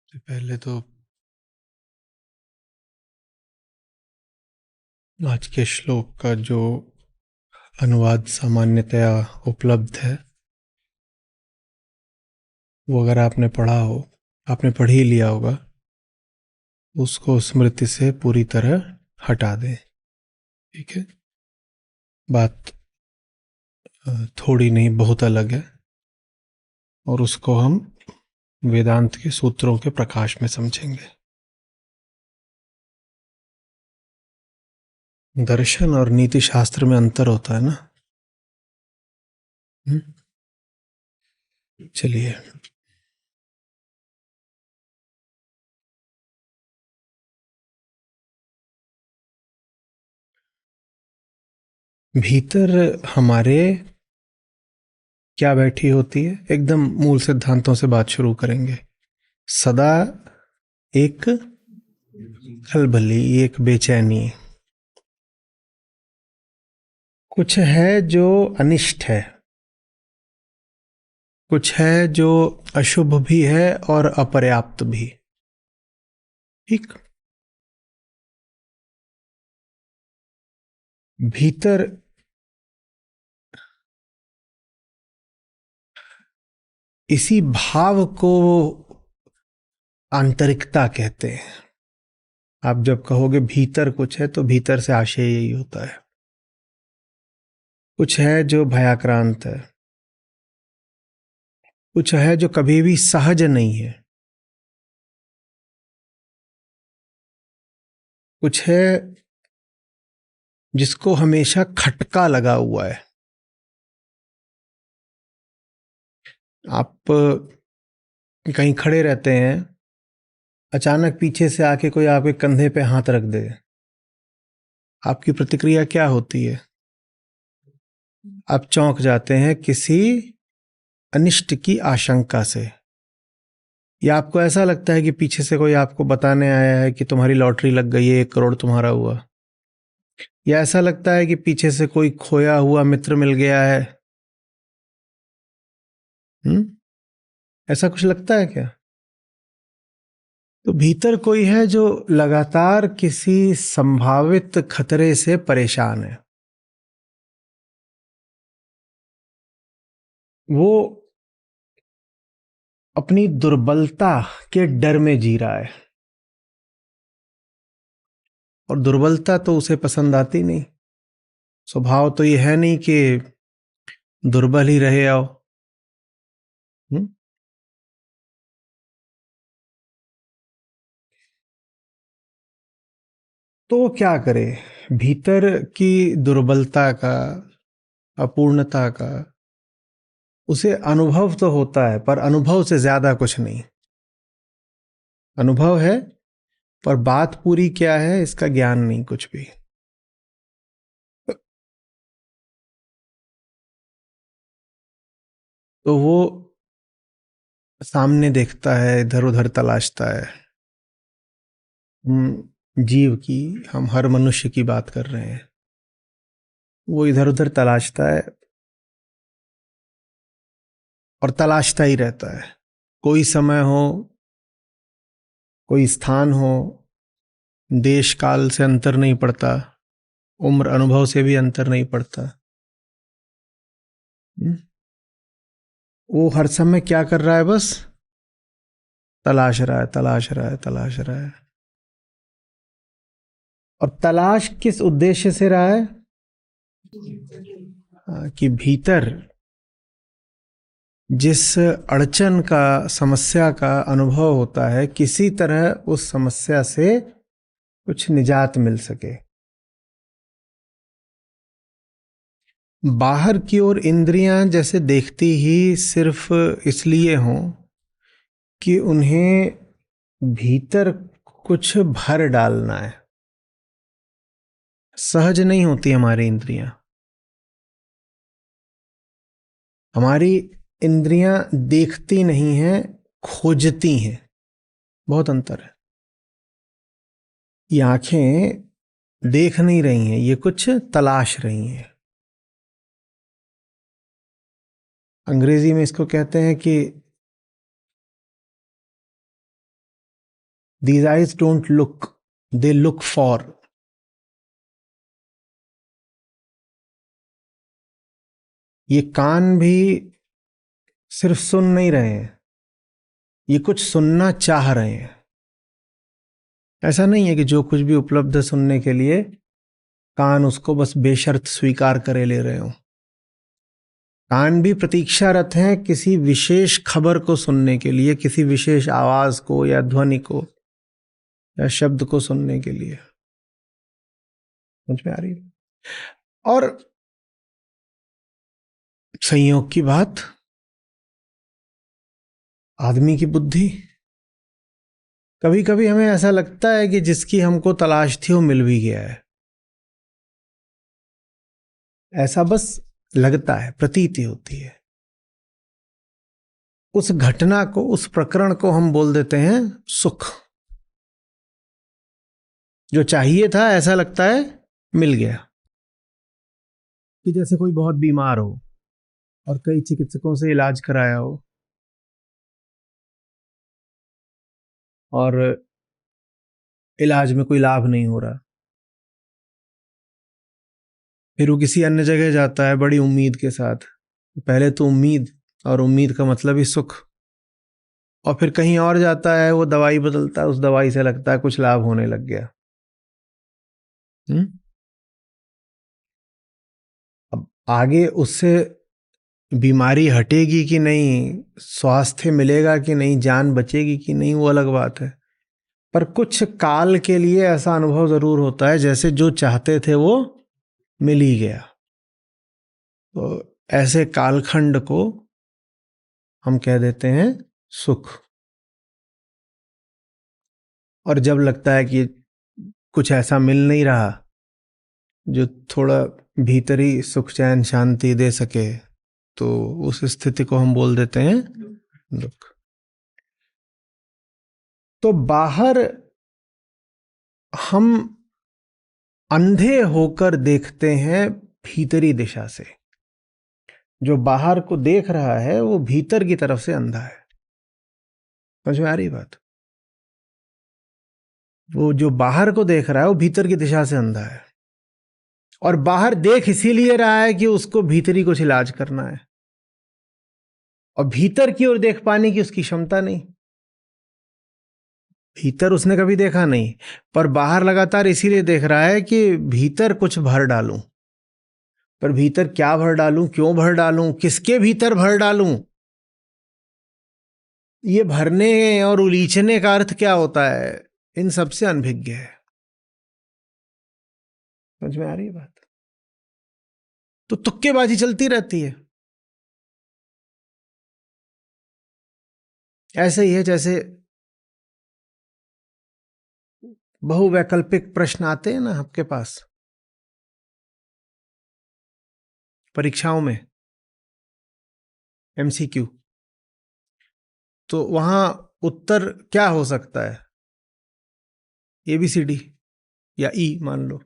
सबसे पहले तो आज के श्लोक का जो अनुवाद सामान्यतया उपलब्ध है, वो अगर आपने पढ़ा हो, आपने पढ़ ही लिया होगा, उसको स्मृति से पूरी तरह हटा दें। ठीक है। बात थोड़ी नहीं बहुत अलग है, और उसको हम वेदांत के सूत्रों के प्रकाश में समझेंगे। दर्शन और नीति शास्त्र में अंतर होता है ना। चलिए, भीतर हमारे क्या बैठी होती है, एकदम मूल सिद्धांतों से बात शुरू करेंगे। सदा एक खलबली, एक बेचैनी, कुछ है जो अनिष्ट है, कुछ है जो अशुभ भी है और अपर्याप्त भी। ठीक। भीतर इसी भाव को आंतरिकता कहते हैं। आप जब कहोगे भीतर कुछ है, तो भीतर से आशय यही होता है। कुछ है जो भयाक्रांत है, कुछ है जो कभी भी सहज नहीं है, कुछ है जिसको हमेशा खटका लगा हुआ है। आप कहीं खड़े रहते हैं, अचानक पीछे से आके कोई आपके कंधे पे हाथ रख दे, आपकी प्रतिक्रिया क्या होती है? आप चौंक जाते हैं किसी अनिष्ट की आशंका से, या आपको ऐसा लगता है कि पीछे से कोई आपको बताने आया है कि तुम्हारी लॉटरी लग गई है, 1 करोड़ तुम्हारा हुआ, या ऐसा लगता है कि पीछे से कोई खोया हुआ मित्र मिल गया है। ऐसा कुछ लगता है क्या? तो भीतर कोई है जो लगातार किसी संभावित खतरे से परेशान है। वो अपनी दुर्बलता के डर में जी रहा है, और दुर्बलता तो उसे पसंद आती नहीं। स्वभाव तो ये है नहीं कि दुर्बल ही रहे आओ। हम्म? तो वो क्या करे? भीतर की दुर्बलता का, अपूर्णता का उसे अनुभव तो होता है, पर अनुभव से ज्यादा कुछ नहीं। अनुभव है, पर बात पूरी क्या है इसका ज्ञान नहीं कुछ भी। तो वो सामने देखता है, इधर उधर तलाशता है। जीव की, हम हर मनुष्य की बात कर रहे हैं। वो इधर उधर तलाशता है, और तलाशता ही रहता है। कोई समय हो, कोई स्थान हो, देश काल से अंतर नहीं पड़ता, उम्र अनुभव से भी अंतर नहीं पड़ता। वो हर समय क्या कर रहा है? बस तलाश रहा है, तलाश रहा है, तलाश रहा है। और तलाश किस उद्देश्य से रहा है? कि भीतर जिस अड़चन का, समस्या का अनुभव होता है, किसी तरह उस समस्या से कुछ निजात मिल सके। बाहर की ओर इंद्रियां जैसे देखती ही सिर्फ इसलिए हों कि उन्हें भीतर कुछ भर डालना है। सहज नहीं होती हमारी इंद्रियां। हमारी इंद्रियां देखती नहीं हैं, खोजती हैं। बहुत अंतर है। ये आंखें देख नहीं रही हैं, ये कुछ तलाश रही हैं। अंग्रेजी में इसको कहते हैं कि These eyes don't look, they look for. ये कान भी सिर्फ सुन नहीं रहे हैं, ये कुछ सुनना चाह रहे हैं। ऐसा नहीं है कि जो कुछ भी उपलब्ध है सुनने के लिए कान उसको बस बेशर्त स्वीकार करे ले रहे हो। कान भी प्रतीक्षारत हैं किसी विशेष खबर को सुनने के लिए, किसी विशेष आवाज को या ध्वनि को या शब्द को सुनने के लिए। समझ में आ रही है? और संयोग की बात, आदमी की बुद्धि, कभी कभी हमें ऐसा लगता है कि जिसकी हमको तलाश थी वो मिल भी गया है। ऐसा बस लगता है, प्रतीति होती है। उस घटना को, उस प्रकरण को हम बोल देते हैं सुख। जो चाहिए था ऐसा लगता है मिल गया। कि जैसे कोई बहुत बीमार हो और कई चिकित्सकों से इलाज कराया हो और इलाज में कोई लाभ नहीं हो रहा, फिर वो किसी अन्य जगह जाता है बड़ी उम्मीद के साथ। पहले तो उम्मीद, और उम्मीद का मतलब ही सुख। और फिर कहीं और जाता है, वो दवाई बदलता है, उस दवाई से लगता है कुछ लाभ होने लग गया। अब आगे उससे बीमारी हटेगी कि नहीं, स्वास्थ्य मिलेगा कि नहीं, जान बचेगी कि नहीं, वो अलग बात है। पर कुछ काल के लिए ऐसा अनुभव जरूर होता है जैसे जो चाहते थे वो मिल ही गया। तो ऐसे कालखंड को हम कह देते हैं सुख। और जब लगता है कि कुछ ऐसा मिल नहीं रहा जो थोड़ा भीतरी सुख चैन शांति दे सके, तो उस स्थिति को हम बोल देते हैं दुख। तो बाहर हम अंधे होकर देखते हैं भीतरी दिशा से। जो बाहर को देख रहा है वो भीतर की तरफ से अंधा है। समझ में आ रही बात? वो जो बाहर को देख रहा है वो भीतर की दिशा से अंधा है, और बाहर देख इसीलिए रहा है कि उसको भीतरी कुछ इलाज करना है, और भीतर की ओर देख पाने की उसकी क्षमता नहीं। भीतर उसने कभी देखा नहीं, पर बाहर लगातार इसीलिए देख रहा है कि भीतर कुछ भर डालूं। पर भीतर क्या भर डालूं, क्यों भर डालूं, किसके भीतर भर डालूं? ये भरने और उलीचने का अर्थ क्या होता है, इन सबसे अनभिज्ञ है। समझ में आ रही है बात? तो तुक्केबाजी चलती रहती है। ऐसे ही है जैसे बहुवैकल्पिक प्रश्न आते हैं ना आपके पास परीक्षाओं में, एमसीक्यू। तो वहां उत्तर क्या हो सकता है? ABCD या ई मान लो,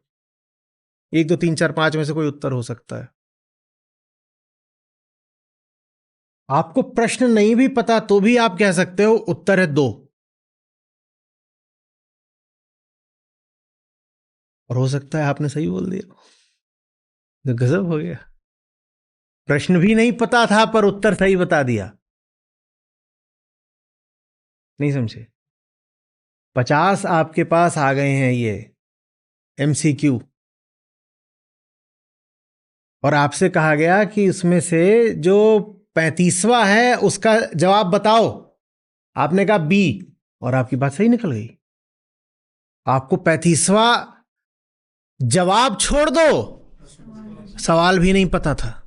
1 2 3 4 5 में से कोई उत्तर हो सकता है। आपको प्रश्न नहीं भी पता तो भी आप कह सकते हो उत्तर है 2, और हो सकता है आपने सही बोल दिया। तो गजब हो गया। प्रश्न भी नहीं पता था पर उत्तर सही बता दिया। नहीं समझे? 50 आपके पास आ गए हैं ये MCQ, और आपसे कहा गया कि उसमें से जो 35वां है उसका जवाब बताओ। आपने कहा B, और आपकी बात सही निकल गई। आपको 35वां जवाब छोड़ दो, सवाल भी नहीं पता था।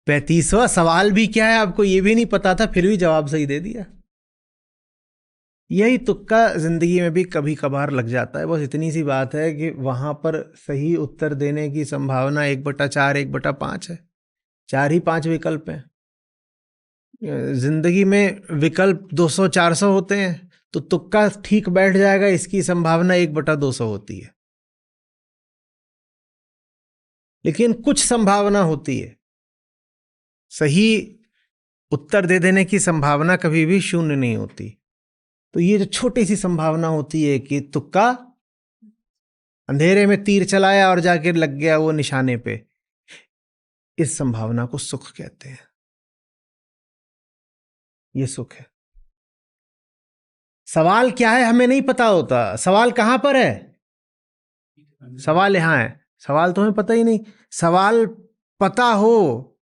35वां सवाल भी क्या है आपको ये भी नहीं पता था, फिर भी जवाब सही दे दिया। यही तुक्का जिंदगी में भी कभी कभार लग जाता है। बस इतनी सी बात है कि वहां पर सही उत्तर देने की संभावना 1/4 1/5 है। 4 ही 5 विकल्प हैं। जिंदगी में विकल्प 200 400 होते हैं, तो तुक्का ठीक बैठ जाएगा, इसकी संभावना 1/200 होती है। लेकिन कुछ संभावना होती है। सही उत्तर दे देने की संभावना कभी भी शून्य नहीं होती। तो ये जो छोटी सी संभावना होती है कि तुक्का, अंधेरे में तीर चलाया और जाके लग गया वो निशाने पे, इस संभावना को सुख कहते हैं। ये सुख है। सवाल क्या है हमें नहीं पता होता। सवाल कहां पर है? सवाल यहां है। सवाल तुम्हें पता ही नहीं। सवाल पता हो,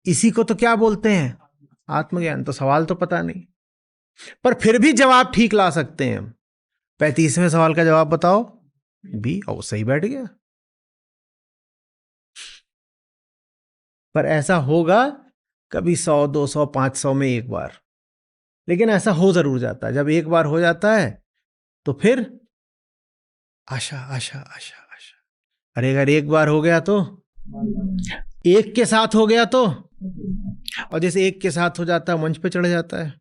इसी को तो क्या बोलते हैं? आत्मज्ञान। तो सवाल तो पता नहीं, पर फिर भी जवाब ठीक ला सकते हैं हम। 35वें सवाल का जवाब बताओ भी, और सही बैठ गया। पर ऐसा होगा कभी 100, 200, 500 में एक बार, लेकिन ऐसा हो जरूर जाता है। जब एक बार हो जाता है तो फिर आशा आशा आशा आशा। अरे अगर एक बार हो गया तो, एक के साथ हो गया तो, और जैसे एक के साथ हो जाता है मंच पे चढ़ जाता है,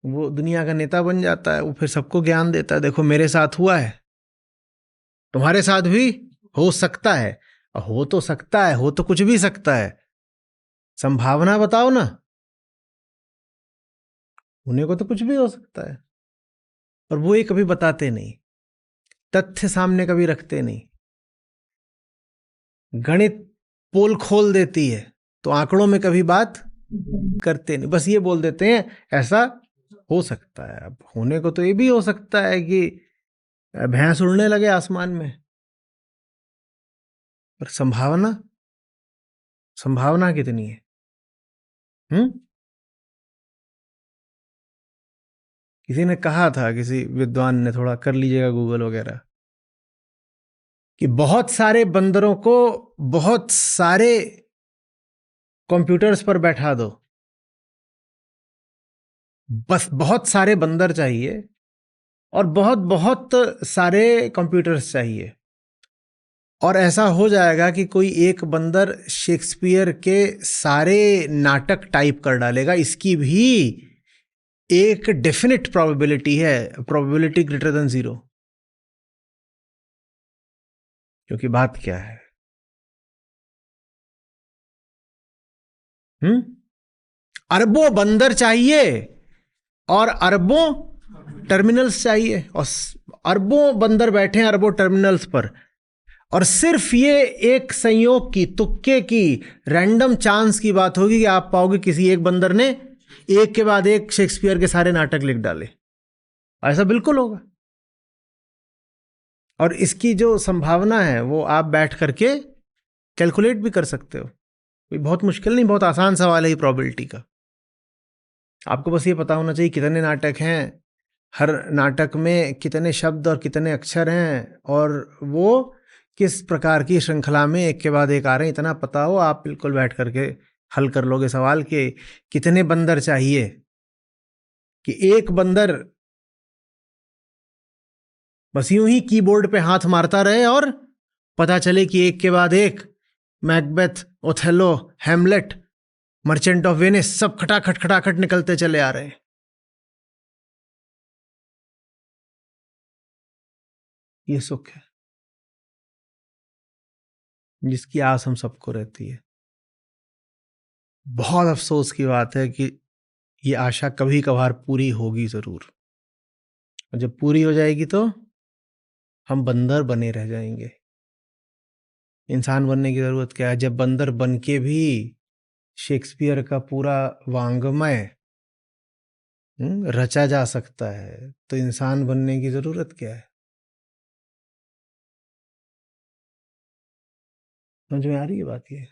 वो दुनिया का नेता बन जाता है। वो फिर सबको ज्ञान देता है, देखो मेरे साथ हुआ है, तुम्हारे साथ भी हो सकता है। और हो तो सकता है, हो तो कुछ भी सकता है। संभावना बताओ ना। होने को तो कुछ भी हो सकता है, और वो ये कभी बताते नहीं, तथ्य सामने कभी रखते नहीं। गणित पोल खोल देती है तो आंकड़ों में कभी बात करते नहीं, बस ये बोल देते हैं ऐसा हो सकता है। अब होने को तो ये भी हो सकता है कि भैंस उड़ने लगे आसमान में, पर संभावना, संभावना कितनी है? किसी ने कहा था, किसी विद्वान ने, थोड़ा कर लीजिएगा गूगल वगैरह, कि बहुत सारे बंदरों को बहुत सारे कंप्यूटर्स पर बैठा दो, बस बहुत सारे बंदर चाहिए और बहुत बहुत सारे कंप्यूटर्स चाहिए, और ऐसा हो जाएगा कि कोई एक बंदर शेक्सपियर के सारे नाटक टाइप कर डालेगा। इसकी भी एक डेफिनेट प्रोबेबिलिटी है, प्रोबेबिलिटी ग्रेटर देन 0। क्योंकि बात क्या है, अरबों बंदर चाहिए और अरबों टर्मिनल्स चाहिए, और अरबों बंदर बैठे हैं अरबों टर्मिनल्स पर, और सिर्फ ये एक संयोग की, तुक्के की, रैंडम चांस की बात होगी कि आप पाओगे किसी एक बंदर ने एक के बाद एक शेक्सपियर के सारे नाटक लिख डाले। ऐसा बिल्कुल होगा। और इसकी जो संभावना है वो आप बैठ करके कैलकुलेट भी कर सकते हो। कोई बहुत मुश्किल नहीं, बहुत आसान सवाल है ये प्रोबेबिलिटी का। आपको बस ये पता होना चाहिए कितने नाटक हैं, हर नाटक में कितने शब्द और कितने अक्षर हैं, और वो किस प्रकार की श्रृंखला में एक के बाद एक आ रहे हैं। इतना पता हो, आप बिल्कुल बैठ करके हल कर लोगे सवाल के कितने बंदर चाहिए, कि एक बंदर बस यूं ही कीबोर्ड पे हाथ मारता रहे और पता चले कि एक के बाद एक Macbeth, Othello, Hamlet, merchant of Venice सब खटाखट खटाखट निकलते चले आ रहे हैं। ये सुख है जिसकी आस हम सबको रहती है। बहुत अफसोस की बात है कि ये आशा कभी कभार पूरी होगी जरूर, और जब पूरी हो जाएगी तो हम बंदर बने रह जाएंगे। इंसान बनने की जरूरत क्या है, जब बंदर बन के भी शेक्सपियर का पूरा वांग्मय रचा जा सकता है, तो इंसान बनने की जरूरत क्या है? समझ में आ रही है बात? ये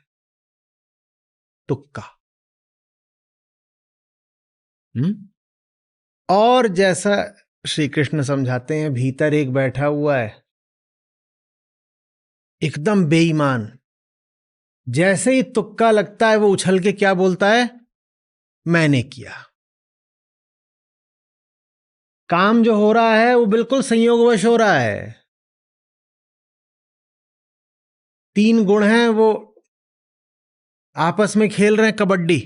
तुक्का। और जैसा श्री कृष्ण समझाते हैं, भीतर एक बैठा हुआ है एकदम बेईमान, जैसे ही तुक्का लगता है वो उछल के क्या बोलता है? मैंने किया। काम जो हो रहा है वो बिल्कुल संयोगवश हो रहा है। 3 गुण हैं, वो आपस में खेल रहे हैं कबड्डी,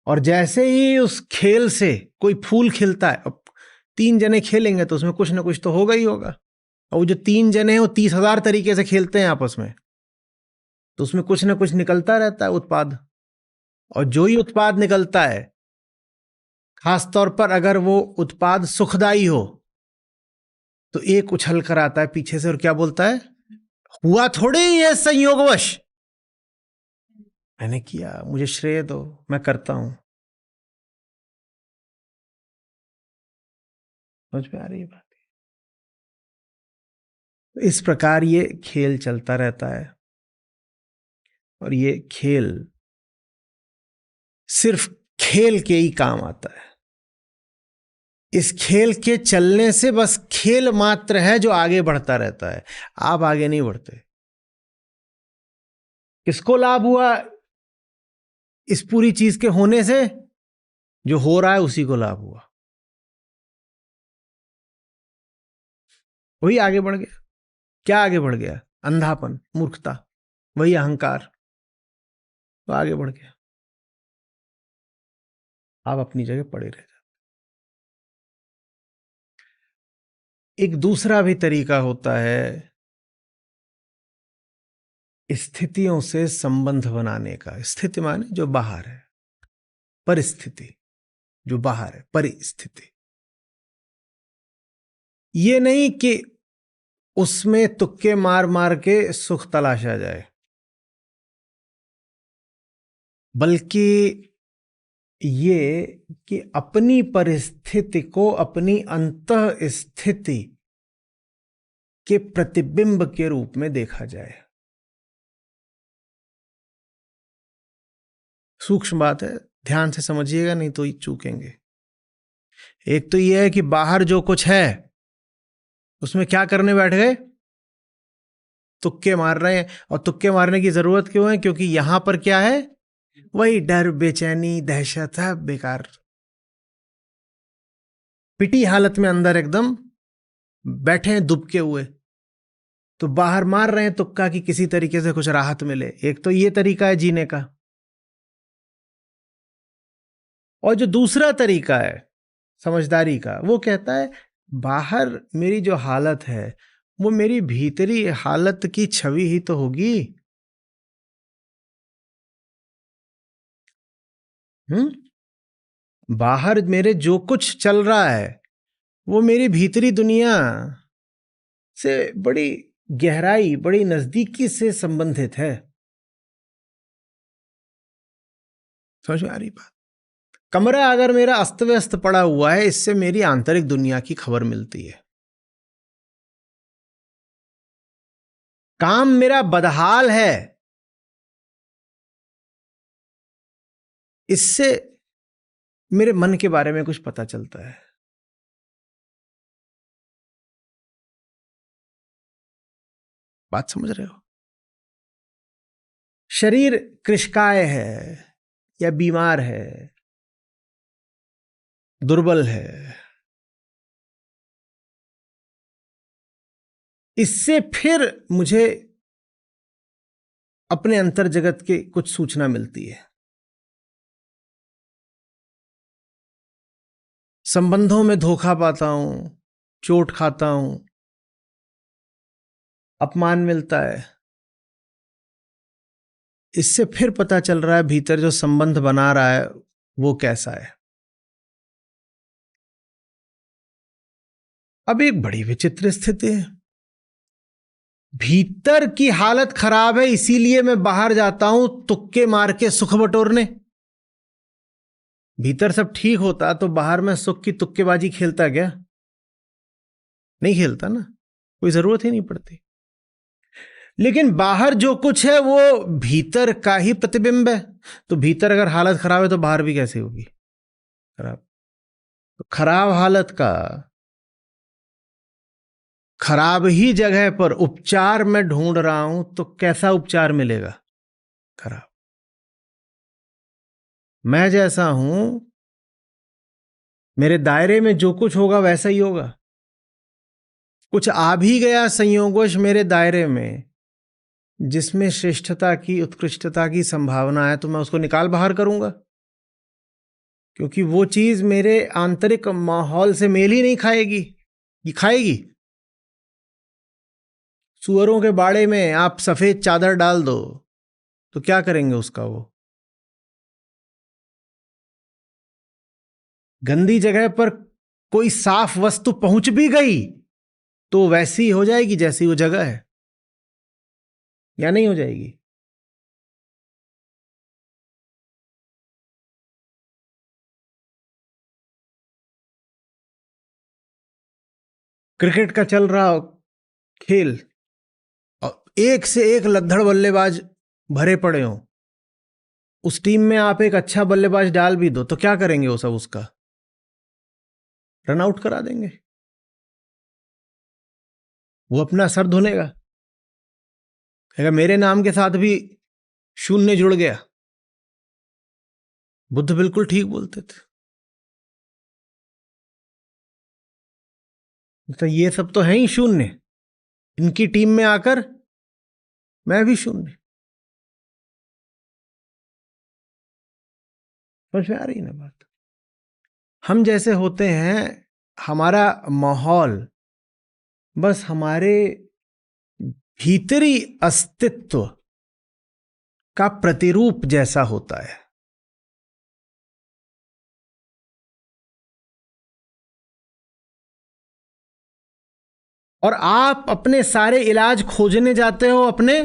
और जैसे ही उस खेल से कोई फूल खिलता है, अब 3 जने खेलेंगे तो उसमें कुछ ना कुछ तो होगा ही होगा, और वो जो 3 जने हैं वो 30,000 तरीके से खेलते हैं आपस में, तो उसमें कुछ ना कुछ निकलता रहता है उत्पाद, और जो ही उत्पाद निकलता है, खासतौर पर अगर वो उत्पाद सुखदाई हो, तो एक उछल कर आता है पीछे से और क्या बोलता है, हुआ थोड़ी ये संयोगवश, मैंने किया, मुझे श्रेय दो, मैं करता हूं। समझ में आ रही है बात? तो इस प्रकार ये खेल चलता रहता है, और ये खेल सिर्फ खेल के ही काम आता है। इस खेल के चलने से बस खेल मात्र है जो आगे बढ़ता रहता है, आप आगे नहीं बढ़ते। किसको लाभ हुआ इस पूरी चीज के होने से? जो हो रहा है उसी को लाभ हुआ, वही आगे बढ़ गया। क्या आगे बढ़ गया? अंधापन, मूर्खता, वही अहंकार, तो आगे बढ़ गया। आप अपनी जगह पड़े रह जाते। एक दूसरा भी तरीका होता है स्थितियों से संबंध बनाने का। स्थिति माने जो बाहर है, परिस्थिति जो बाहर है, परिस्थिति। ये नहीं कि उसमें तुक्के मार मार के सुख तलाशा जाए, बल्कि ये कि अपनी परिस्थिति को अपनी अंतः स्थिति के प्रतिबिंब के रूप में देखा जाए। सूक्ष्म बात है, ध्यान से समझिएगा, नहीं तो चूकेंगे। एक तो यह है कि बाहर जो कुछ है उसमें क्या करने बैठ गए, तुक्के मार रहे हैं। और तुक्के मारने की जरूरत क्यों है? क्योंकि यहां पर क्या है, वही डर, बेचैनी, दहशत है, बेकार, पिटी हालत में अंदर एकदम बैठे हैं दुबके हुए। तो बाहर मार रहे हैं तुक्का कि किसी तरीके से कुछ राहत मिले। एक तो ये तरीका है जीने का। और जो दूसरा तरीका है समझदारी का, वो कहता है बाहर मेरी जो हालत है वो मेरी भीतरी हालत की छवि ही तो होगी। बाहर मेरे जो कुछ चल रहा है वो मेरी भीतरी दुनिया से बड़ी गहराई, बड़ी नजदीकी से संबंधित है। समझ में आ रही बात? कमरा अगर मेरा अस्त व्यस्त पड़ा हुआ है, इससे मेरी आंतरिक दुनिया की खबर मिलती है। काम मेरा बदहाल है, इससे मेरे मन के बारे में कुछ पता चलता है। बात समझ रहे हो? शरीर कृशकाय है या बीमार है, दुर्बल है, इससे फिर मुझे अपने अंतर जगत की कुछ सूचना मिलती है। संबंधों में धोखा पाता हूं, चोट खाता हूं, अपमान मिलता है, इससे फिर पता चल रहा है भीतर जो संबंध बना रहा है वो कैसा है। अब एक बड़ी विचित्र स्थिति है, भीतर की हालत खराब है, इसीलिए मैं बाहर जाता हूं तुक्के मार के सुख बटोरने। भीतर सब ठीक होता तो बाहर में सुख की तुक्केबाजी खेलता क्या? नहीं खेलता ना, कोई जरूरत ही नहीं पड़ती। लेकिन बाहर जो कुछ है वो भीतर का ही प्रतिबिंब है। तो भीतर अगर हालत खराब है तो बाहर भी कैसे होगी खराब? तो खराब हालत का खराब ही जगह पर उपचार मैं ढूंढ रहा हूं, तो कैसा उपचार मिलेगा? खराब। मैं जैसा हूं, मेरे दायरे में जो कुछ होगा वैसा ही होगा। कुछ आ भी गया संयोगवश मेरे दायरे में जिसमें श्रेष्ठता की, उत्कृष्टता की संभावना है, तो मैं उसको निकाल बाहर करूंगा, क्योंकि वो चीज मेरे आंतरिक माहौल से मेल ही नहीं खाएगी। ये खाएगी? सुअरों के बाड़े में आप सफेद चादर डाल दो, तो क्या करेंगे उसका? वो गंदी जगह पर कोई साफ वस्तु पहुंच भी गई तो वैसी ही हो जाएगी जैसी वो जगह है, या नहीं हो जाएगी? क्रिकेट का चल रहा खेल और एक से एक लद्दड़ बल्लेबाज भरे पड़े हों, उस टीम में आप एक अच्छा बल्लेबाज डाल भी दो तो क्या करेंगे वो सब? उसका रन आउट करा देंगे। वो अपना सर धुलेगा, कहेगा मेरे नाम के साथ भी शून्य जुड़ गया। बुद्ध बिल्कुल ठीक बोलते थे। तो ये सब तो है ही शून्य, इनकी टीम में आकर मैं भी शून्य। समझ में आ रही ना बात? हम जैसे होते हैं, हमारा माहौल बस हमारे भीतरी अस्तित्व का प्रतिरूप जैसा होता है। और आप अपने सारे इलाज खोजने जाते हो अपने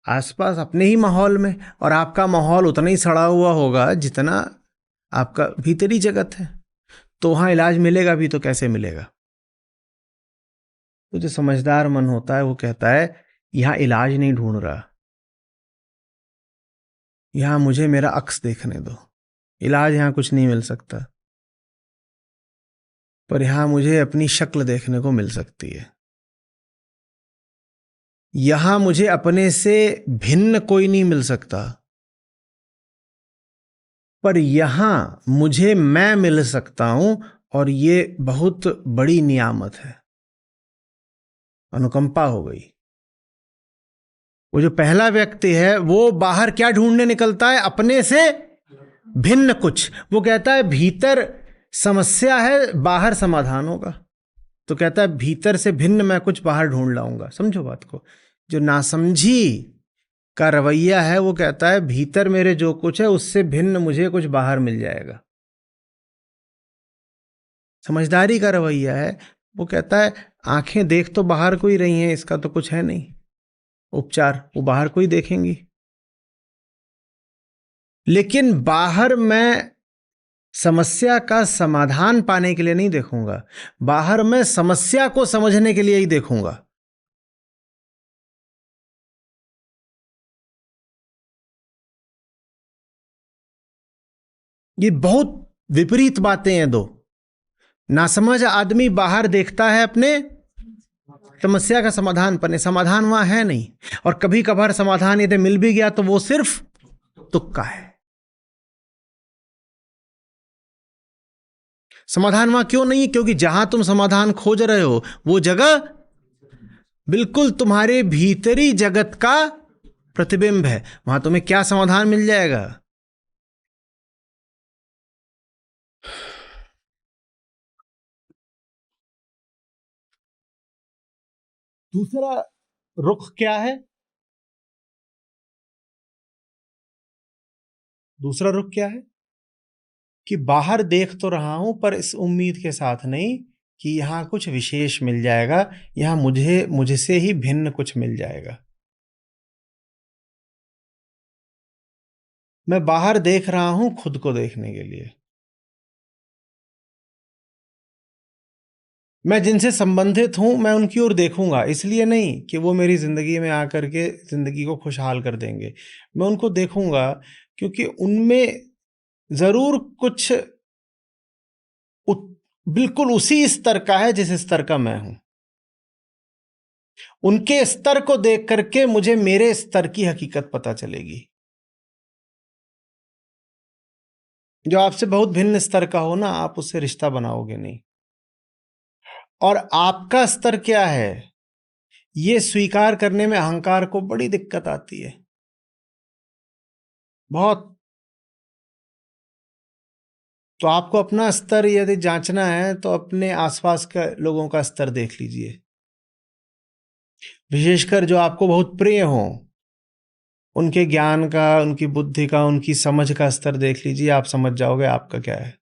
आसपास, अपने ही माहौल में, और आपका माहौल उतना ही सड़ा हुआ होगा जितना आपका भीतरी जगत है। तो वहां इलाज मिलेगा भी तो कैसे मिलेगा? तो जो समझदार मन होता है वो कहता है यहां इलाज नहीं ढूंढ रहा, यहां मुझे मेरा अक्स देखने दो। इलाज यहां कुछ नहीं मिल सकता, पर यहां मुझे अपनी शक्ल देखने को मिल सकती है। यहां मुझे अपने से भिन्न कोई नहीं मिल सकता, पर यहां मुझे मैं मिल सकता हूं, और ये बहुत बड़ी नियामत है। अनुकंपा हो गई। वो जो पहला व्यक्ति है वो बाहर क्या ढूंढने निकलता है? अपने से भिन्न कुछ। वो कहता है भीतर समस्या है, बाहर समाधान होगा। तो कहता है भीतर से भिन्न मैं कुछ बाहर ढूंढ लाऊंगा। समझो बात को। जो नासमझी का रवैया है वो कहता है भीतर मेरे जो कुछ है उससे भिन्न मुझे कुछ बाहर मिल जाएगा। समझदारी का रवैया है वो कहता है आंखें देख तो बाहर को ही रही हैं, इसका तो कुछ है नहीं उपचार, वो बाहर को ही देखेंगी। लेकिन बाहर मैं समस्या का समाधान पाने के लिए नहीं देखूंगा, बाहर मैं समस्या को समझने के लिए ही देखूंगा। ये बहुत विपरीत बातें हैं दो। नासमझ आदमी बाहर देखता है अपने समस्या का समाधान पाने, समाधान वहां है नहीं, और कभी कभार समाधान यदि मिल भी गया तो वो सिर्फ तुक्का है। समाधान वहां क्यों नहीं? क्योंकि जहां तुम समाधान खोज रहे हो वो जगह बिल्कुल तुम्हारे भीतरी जगत का प्रतिबिंब है। वहां तुम्हें क्या समाधान मिल जाएगा? दूसरा रुख क्या है? दूसरा रुख क्या है कि बाहर देख तो रहा हूं पर इस उम्मीद के साथ नहीं कि यहां कुछ विशेष मिल जाएगा, यहां मुझसे ही भिन्न कुछ मिल जाएगा। मैं बाहर देख रहा हूं खुद को देखने के लिए। मैं जिनसे संबंधित हूं मैं उनकी ओर देखूंगा, इसलिए नहीं कि वो मेरी जिंदगी में आकर के जिंदगी को खुशहाल कर देंगे। मैं उनको देखूंगा क्योंकि उनमें जरूर कुछ बिल्कुल उसी स्तर का है जिस स्तर का मैं हूं। उनके स्तर को देख करके मुझे मेरे स्तर की हकीकत पता चलेगी। जो आपसे बहुत भिन्न स्तर का हो ना, आप उससे रिश्ता बनाओगे नहीं। और आपका स्तर क्या है ये स्वीकार करने में अहंकार को बड़ी दिक्कत आती है, बहुत। तो आपको अपना स्तर यदि जांचना है तो अपने आसपास के लोगों का स्तर देख लीजिए, विशेषकर जो आपको बहुत प्रिय हो। उनके ज्ञान का, उनकी बुद्धि का, उनकी समझ का स्तर देख लीजिए, आप समझ जाओगे आपका क्या है।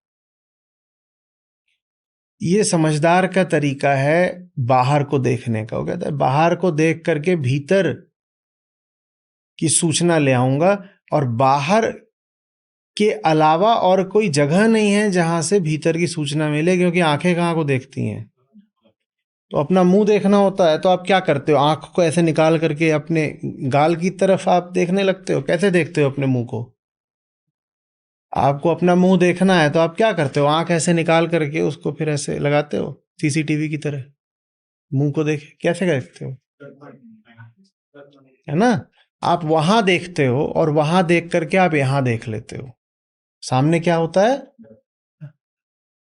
ये समझदार का तरीका है बाहर को देखने का। वो कहता है बाहर को देख करके भीतर की सूचना ले आऊंगा, और बाहर के अलावा और कोई जगह नहीं है जहां से भीतर की सूचना मिले, क्योंकि आंखें कहाँ को देखती हैं। तो अपना मुंह देखना होता है, तो आप क्या करते हो, आंख को ऐसे निकाल करके अपने गाल की तरफ आप देखने लगते हो। कैसे देखते हो अपने मुंह को? आपको अपना मुंह देखना है तो आप क्या करते हो, आंख ऐसे निकाल करके उसको फिर ऐसे लगाते हो सीसीटीवी की तरह, मुंह को देखे कैसे देखते हो, है ना? आप वहां देखते हो और वहां देख करके आप यहां देख लेते हो, सामने क्या होता है।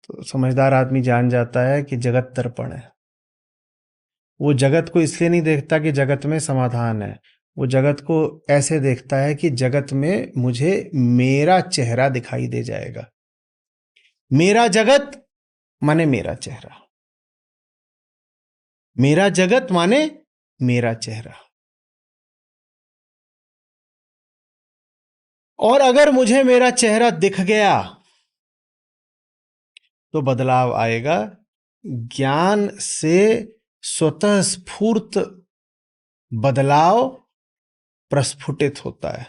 तो समझदार आदमी जान जाता है कि जगत दर्पण है। वो जगत को इसलिए नहीं देखता कि जगत में समाधान है, वो जगत को ऐसे देखता है कि जगत में मुझे मेरा चेहरा दिखाई दे जाएगा। मेरा जगत माने मेरा चेहरा, मेरा जगत माने मेरा चेहरा। और अगर मुझे मेरा चेहरा दिख गया तो बदलाव आएगा। ज्ञान से स्वतः स्फूर्त बदलाव प्रस्फुटित होता है।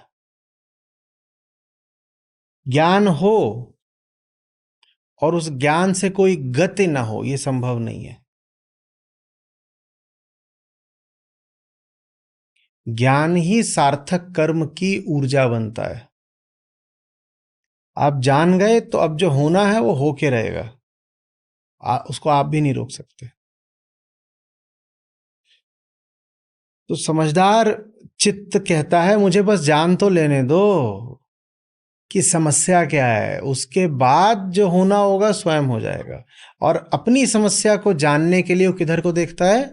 ज्ञान हो और उस ज्ञान से कोई गति ना हो, यह संभव नहीं है। ज्ञान ही सार्थक कर्म की ऊर्जा बनता है। आप जान गए तो अब जो होना है वो होके रहेगा, उसको आप भी नहीं रोक सकते। तो समझदार चित्त कहता है मुझे बस जान तो लेने दो कि समस्या क्या है, उसके बाद जो होना होगा स्वयं हो जाएगा। और अपनी समस्या को जानने के लिए वो किधर को देखता है?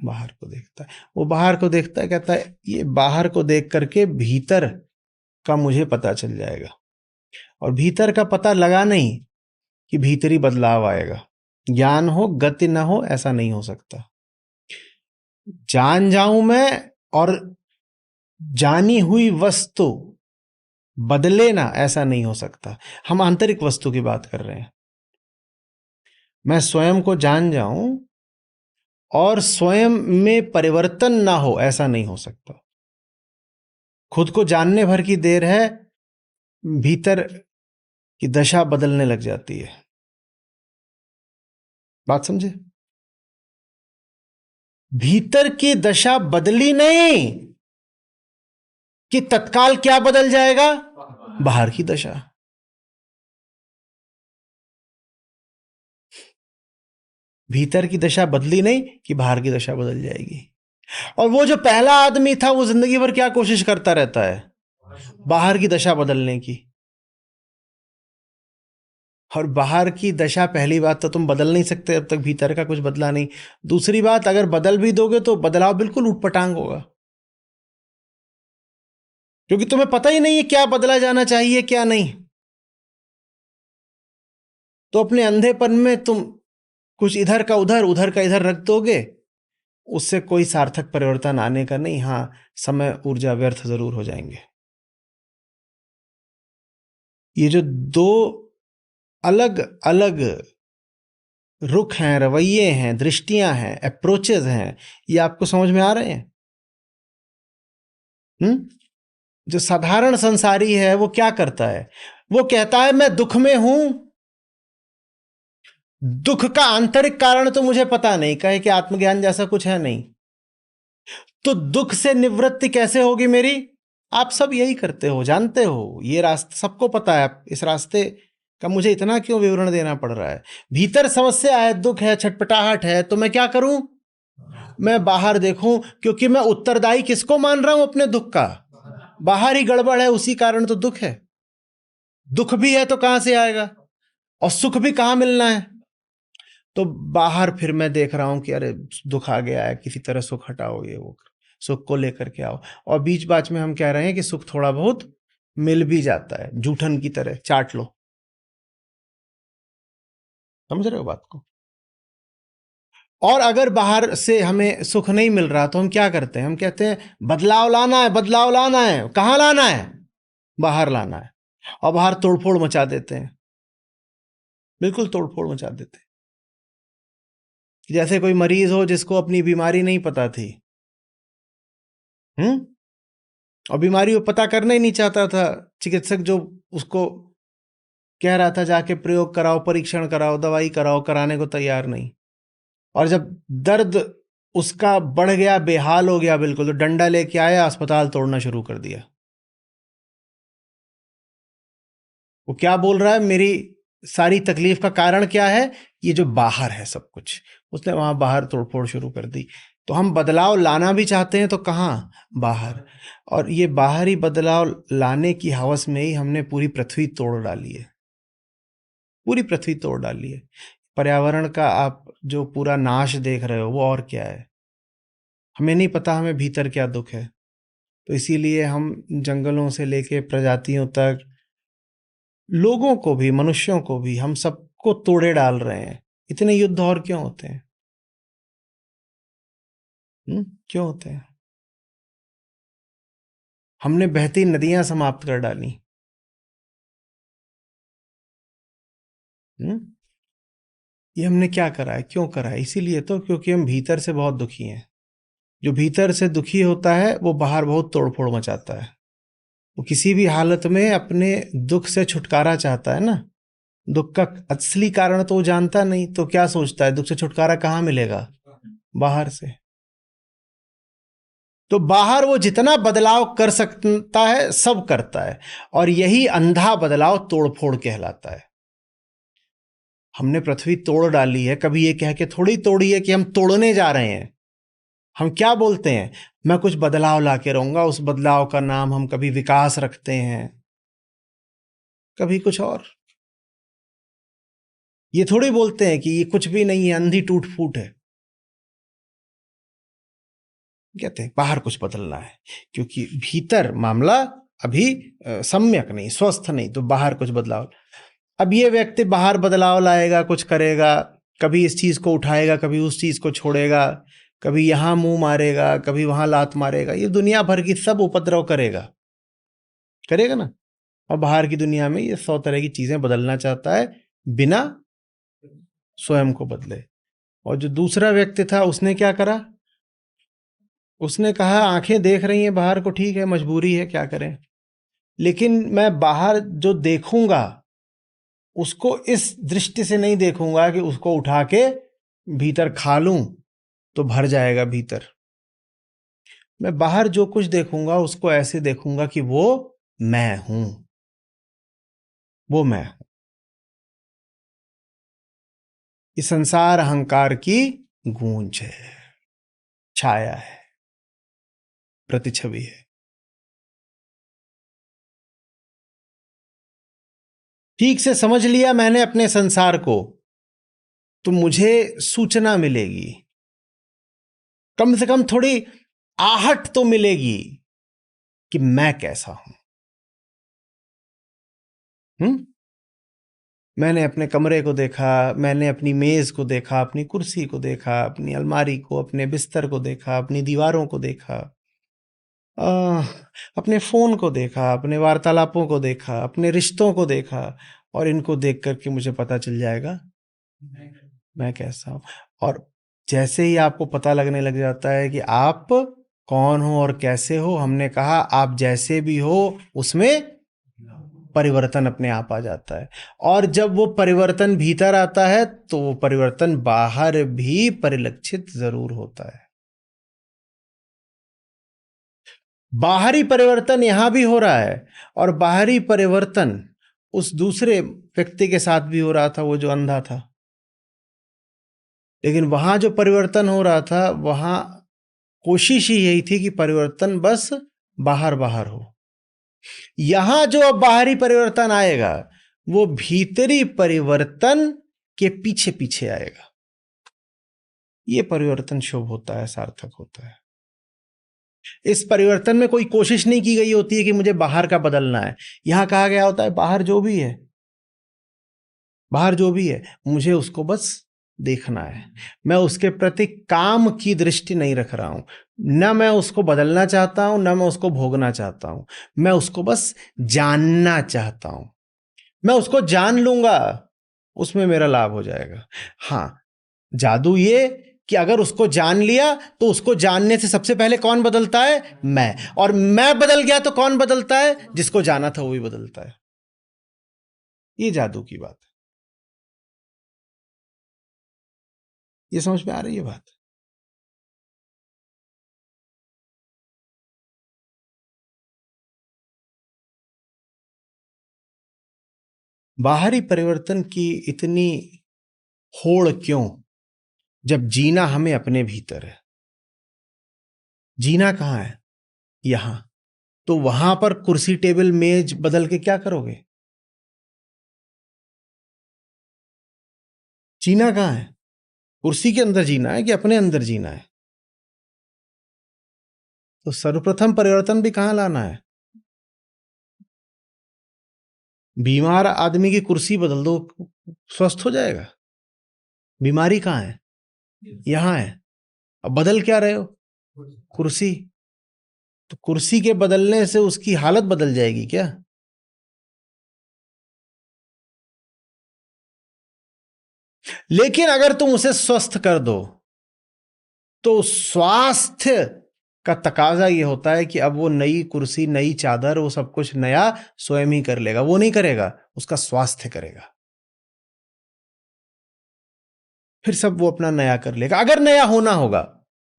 बाहर को देखता है। वो बाहर को देखता है, कहता है ये बाहर को देख करके भीतर का मुझे पता चल जाएगा। और भीतर का पता लगा नहीं कि भीतरी बदलाव आएगा। ज्ञान हो गति ना हो, ऐसा नहीं हो सकता। जान जाऊं मैं और जानी हुई वस्तु बदले ना, ऐसा नहीं हो सकता। हम आंतरिक वस्तु की बात कर रहे हैं। मैं स्वयं को जान जाऊं और स्वयं में परिवर्तन ना हो, ऐसा नहीं हो सकता। खुद को जानने भर की देर है, भीतर की दशा बदलने लग जाती है। बात समझे? भीतर की दशा बदली नहीं कि तत्काल क्या बदल जाएगा? बाहर की दशा। भीतर की दशा बदली नहीं कि बाहर की दशा बदल जाएगी। और वो जो पहला आदमी था वो जिंदगी भर क्या कोशिश करता रहता है? बाहर की दशा बदलने की। और बाहर की दशा, पहली बात तो तुम बदल नहीं सकते जब तक भीतर का कुछ बदला नहीं। दूसरी बात, अगर बदल भी दोगे तो बदलाव बिल्कुल उटपटांग होगा, क्योंकि तुम्हें पता ही नहीं है क्या बदला जाना चाहिए क्या नहीं। तो अपने अंधेपन में तुम कुछ इधर का उधर, उधर का इधर रख दोगे, उससे कोई सार्थक परिवर्तन आने का नहीं। हाँ, समय ऊर्जा व्यर्थ जरूर हो जाएंगे। ये जो दो अलग अलग रुख हैं, रवैये हैं, दृष्टियां हैं, अप्रोचेस हैं, ये आपको समझ में आ रहे हैं? जो साधारण संसारी है वो क्या करता है? वो कहता है मैं दुख में हूं, दुख का आंतरिक कारण तो मुझे पता नहीं, कहे कि आत्मज्ञान जैसा कुछ है नहीं, तो दुख से निवृत्ति कैसे होगी मेरी? आप सब यही करते हो, जानते हो, ये रास्ता सबको पता है। इस रास्ते का मुझे इतना क्यों विवरण देना पड़ रहा है? भीतर समस्या है, दुख है, छटपटाहट है, तो मैं क्या करूं? मैं बाहर देखूं, क्योंकि मैं उत्तरदायी किसको मान रहा हूं अपने दुख का? बाहर ही गड़बड़ है, उसी कारण तो दुख है। दुख भी है तो कहां से आएगा? और सुख भी कहां मिलना है? तो बाहर फिर मैं देख रहा हूं कि अरे दुख आ गया है, किसी तरह सुख हटाओ, ये वो सुख को लेकर के आओ। और बीच बाच में हम कह रहे हैं कि सुख थोड़ा बहुत मिल भी जाता है, जूठन की तरह चाट लो। समझ रहे हो बात को? और अगर बाहर से हमें सुख नहीं मिल रहा तो हम क्या करते हैं? हम कहते हैं बदलाव लाना है, बदलाव लाना है। कहाँ लाना है? बाहर लाना है। और बाहर तोड़फोड़ मचा देते हैं, बिल्कुल तोड़फोड़ मचा देते हैं। जैसे कोई मरीज हो जिसको अपनी बीमारी नहीं पता थी, और बीमारी वो पता करना ही नहीं चाहता था। चिकित्सक जो उसको कह रहा था जाके प्रयोग कराओ, परीक्षण कराओ, दवाई कराओ, कराने को तैयार नहीं। और जब दर्द उसका बढ़ गया, बेहाल हो गया बिल्कुल, तो डंडा लेके आया, अस्पताल तोड़ना शुरू कर दिया। वो क्या बोल रहा है? मेरी सारी तकलीफ का कारण क्या है? ये जो बाहर है सब कुछ। उसने वहां बाहर तोड़फोड़ शुरू कर दी। तो हम बदलाव लाना भी चाहते हैं तो कहाँ? बाहर। और ये बाहरी बदलाव लाने की हवस में ही हमने पूरी पृथ्वी तोड़ डाली है, पूरी पृथ्वी तोड़ डाली है। पर्यावरण का आप जो पूरा नाश देख रहे हो वो और क्या है? हमें नहीं पता हमें भीतर क्या दुख है। तो इसीलिए हम जंगलों से लेके प्रजातियों तक, लोगों को भी, मनुष्यों को भी, हम सबको तोड़े डाल रहे हैं। इतने युद्ध और क्यों होते हैं? क्यों होते हैं? हमने बहती नदियां समाप्त कर डाली। ये हमने क्या करा है? क्यों करा है? इसीलिए तो क्योंकि हम भीतर से बहुत दुखी हैं। जो भीतर से दुखी होता है वो बाहर बहुत तोड़फोड़ मचाता है। वो किसी भी हालत में अपने दुख से छुटकारा चाहता है ना। दुख का असली कारण तो वो जानता नहीं, तो क्या सोचता है? दुख से छुटकारा कहाँ मिलेगा? बाहर से। तो बाहर वो जितना बदलाव कर सकता है सब करता है, और यही अंधा बदलाव तोड़फोड़ कहलाता है। हमने पृथ्वी तोड़ डाली है, कभी ये कह के थोड़ी तोड़ी है कि हम तोड़ने जा रहे हैं। हम क्या बोलते हैं? मैं कुछ बदलाव लाके रहूंगा। उस बदलाव का नाम हम कभी विकास रखते हैं, कभी कुछ और। ये थोड़ी बोलते हैं कि ये कुछ भी नहीं है, अंधी टूट फूट है। कहते हैं बाहर कुछ बदलना है, क्योंकि भीतर मामला अभी सम्यक नहीं, स्वस्थ नहीं, तो बाहर कुछ बदलाव। अब ये व्यक्ति बाहर बदलाव लाएगा, कुछ करेगा, कभी इस चीज को उठाएगा, कभी उस चीज को छोड़ेगा, कभी यहां मुंह मारेगा, कभी वहां लात मारेगा, ये दुनिया भर की सब उपद्रव करेगा, करेगा ना। और बाहर की दुनिया में ये 100 तरह की चीजें बदलना चाहता है, बिना स्वयं को बदले। और जो दूसरा व्यक्ति था उसने क्या करा? उसने कहा आंखें देख रही हैं बाहर को, ठीक है, मजबूरी है, क्या करें, लेकिन मैं बाहर जो देखूंगा उसको इस दृष्टि से नहीं देखूंगा कि उसको उठा के भीतर खा लूं तो भर जाएगा भीतर। मैं बाहर जो कुछ देखूंगा उसको ऐसे देखूंगा कि वो मैं हूं, वो मैं हूं। ये संसार अहंकार की गूंज है, छाया है, प्रतिछवि है। ठीक से समझ लिया मैंने अपने संसार को तो मुझे सूचना मिलेगी, कम से कम थोड़ी आहट तो मिलेगी कि मैं कैसा हूं। मैंने अपने कमरे को देखा, मैंने अपनी मेज को देखा, अपनी कुर्सी को देखा, अपनी अलमारी को, अपने बिस्तर को देखा, अपनी दीवारों को देखा, अपने फोन को देखा, अपने वार्तालापों को देखा, अपने रिश्तों को देखा, और इनको देख करके मुझे पता चल जाएगा मैं कैसा हूं। और जैसे ही आपको पता लगने लग जाता है कि आप कौन हो और कैसे हो, हमने कहा आप जैसे भी हो उसमें परिवर्तन अपने आप आ जाता है। और जब वो परिवर्तन भीतर आता है तो वो परिवर्तन बाहर भी परिलक्षित जरूर होता है। बाहरी परिवर्तन यहां भी हो रहा है, और बाहरी परिवर्तन उस दूसरे व्यक्ति के साथ भी हो रहा था, वो जो अंधा था। लेकिन वहां जो परिवर्तन हो रहा था, वहां कोशिश ही यही थी कि परिवर्तन बस बाहर बाहर हो। यहां जो अब बाहरी परिवर्तन आएगा वो भीतरी परिवर्तन के पीछे पीछे आएगा। ये परिवर्तन शुभ होता है, सार्थक होता है। इस परिवर्तन में कोई कोशिश नहीं की गई होती है कि मुझे बाहर का बदलना है। यहां कहा गया होता है बाहर जो भी है, बाहर जो भी है मुझे उसको बस देखना है। मैं उसके प्रति काम की दृष्टि नहीं रख रहा हूं। न मैं उसको बदलना चाहता हूं, न मैं उसको भोगना चाहता हूं। मैं उसको बस जानना चाहता हूं। मैं उसको जान लूंगा, उसमें मेरा लाभ हो जाएगा। हाँ, जादू ये कि अगर उसको जान लिया तो उसको जानने से सबसे पहले कौन बदलता है? मैं। और मैं बदल गया तो कौन बदलता है? जिसको जाना था वो भी बदलता है। ये जादू की बात है। ये समझ में आ रही है बात? बाहरी परिवर्तन की इतनी होड़ क्यों, जब जीना हमें अपने भीतर है? जीना कहाँ है? यहां। तो वहां पर कुर्सी टेबल मेज बदल के क्या करोगे? जीना कहाँ है? कुर्सी के अंदर जीना है कि अपने अंदर जीना है? तो सर्वप्रथम परिवर्तन भी कहाँ लाना है? बीमार आदमी की कुर्सी बदल दो, स्वस्थ हो जाएगा। बीमारी कहाँ है? यहां है। अब बदल क्या रहे हो? कुर्सी। तो कुर्सी के बदलने से उसकी हालत बदल जाएगी क्या? लेकिन अगर तुम उसे स्वस्थ कर दो, तो स्वास्थ्य का तकाजा ये होता है कि अब वो नई कुर्सी, नई चादर, वो सब कुछ नया स्वयं ही कर लेगा। वो नहीं करेगा, उसका स्वास्थ्य करेगा। फिर सब वो अपना नया कर लेगा। अगर नया होना होगा,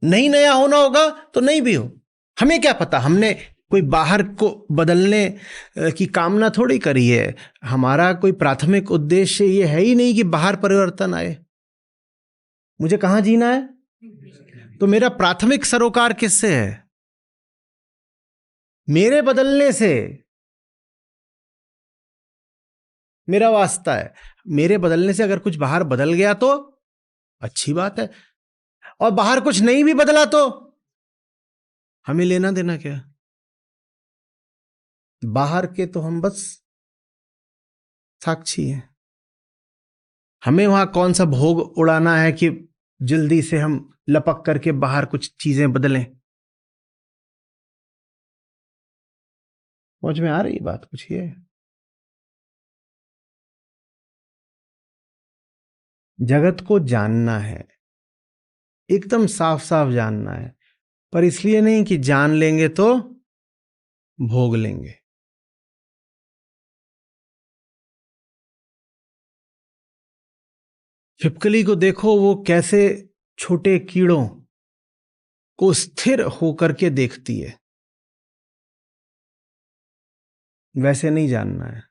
नहीं नया होना होगा तो नहीं भी हो। हमें क्या पता? हमने कोई बाहर को बदलने की कामना थोड़ी करी है। हमारा कोई प्राथमिक उद्देश्य ये है ही नहीं कि बाहर परिवर्तन आए। मुझे कहां जीना है? तो मेरा प्राथमिक सरोकार किससे है? मेरे बदलने से मेरा वास्ता है। मेरे बदलने से अगर कुछ बाहर बदल गया तो अच्छी बात है, और बाहर कुछ नहीं भी बदला तो हमें लेना देना क्या? बाहर के तो हम बस साक्षी हैं। हमें वहां कौन सा भोग उड़ाना है कि जल्दी से हम लपक करके बाहर कुछ चीजें बदलें? समझ में आ रही बात कुछ ये? जगत को जानना है, एकदम साफ साफ जानना है। पर इसलिए नहीं कि जान लेंगे तो भोग लेंगे। छिपकली को देखो, वो कैसे छोटे कीड़ों को स्थिर होकर के देखती है। वैसे नहीं जानना है,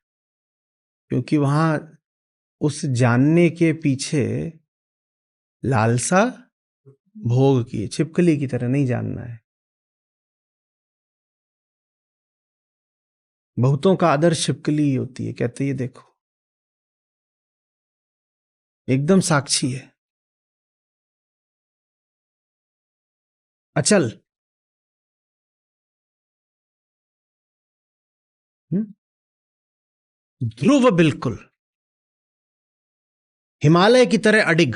क्योंकि वहां उस जानने के पीछे लालसा भोग की है। छिपकली की तरह नहीं जानना है। बहुतों का आदर्श छिपकली ही होती है। कहते ये देखो, एकदम साक्षी है, अचल। ध्रुव बिल्कुल, हिमालय की तरह अडिग।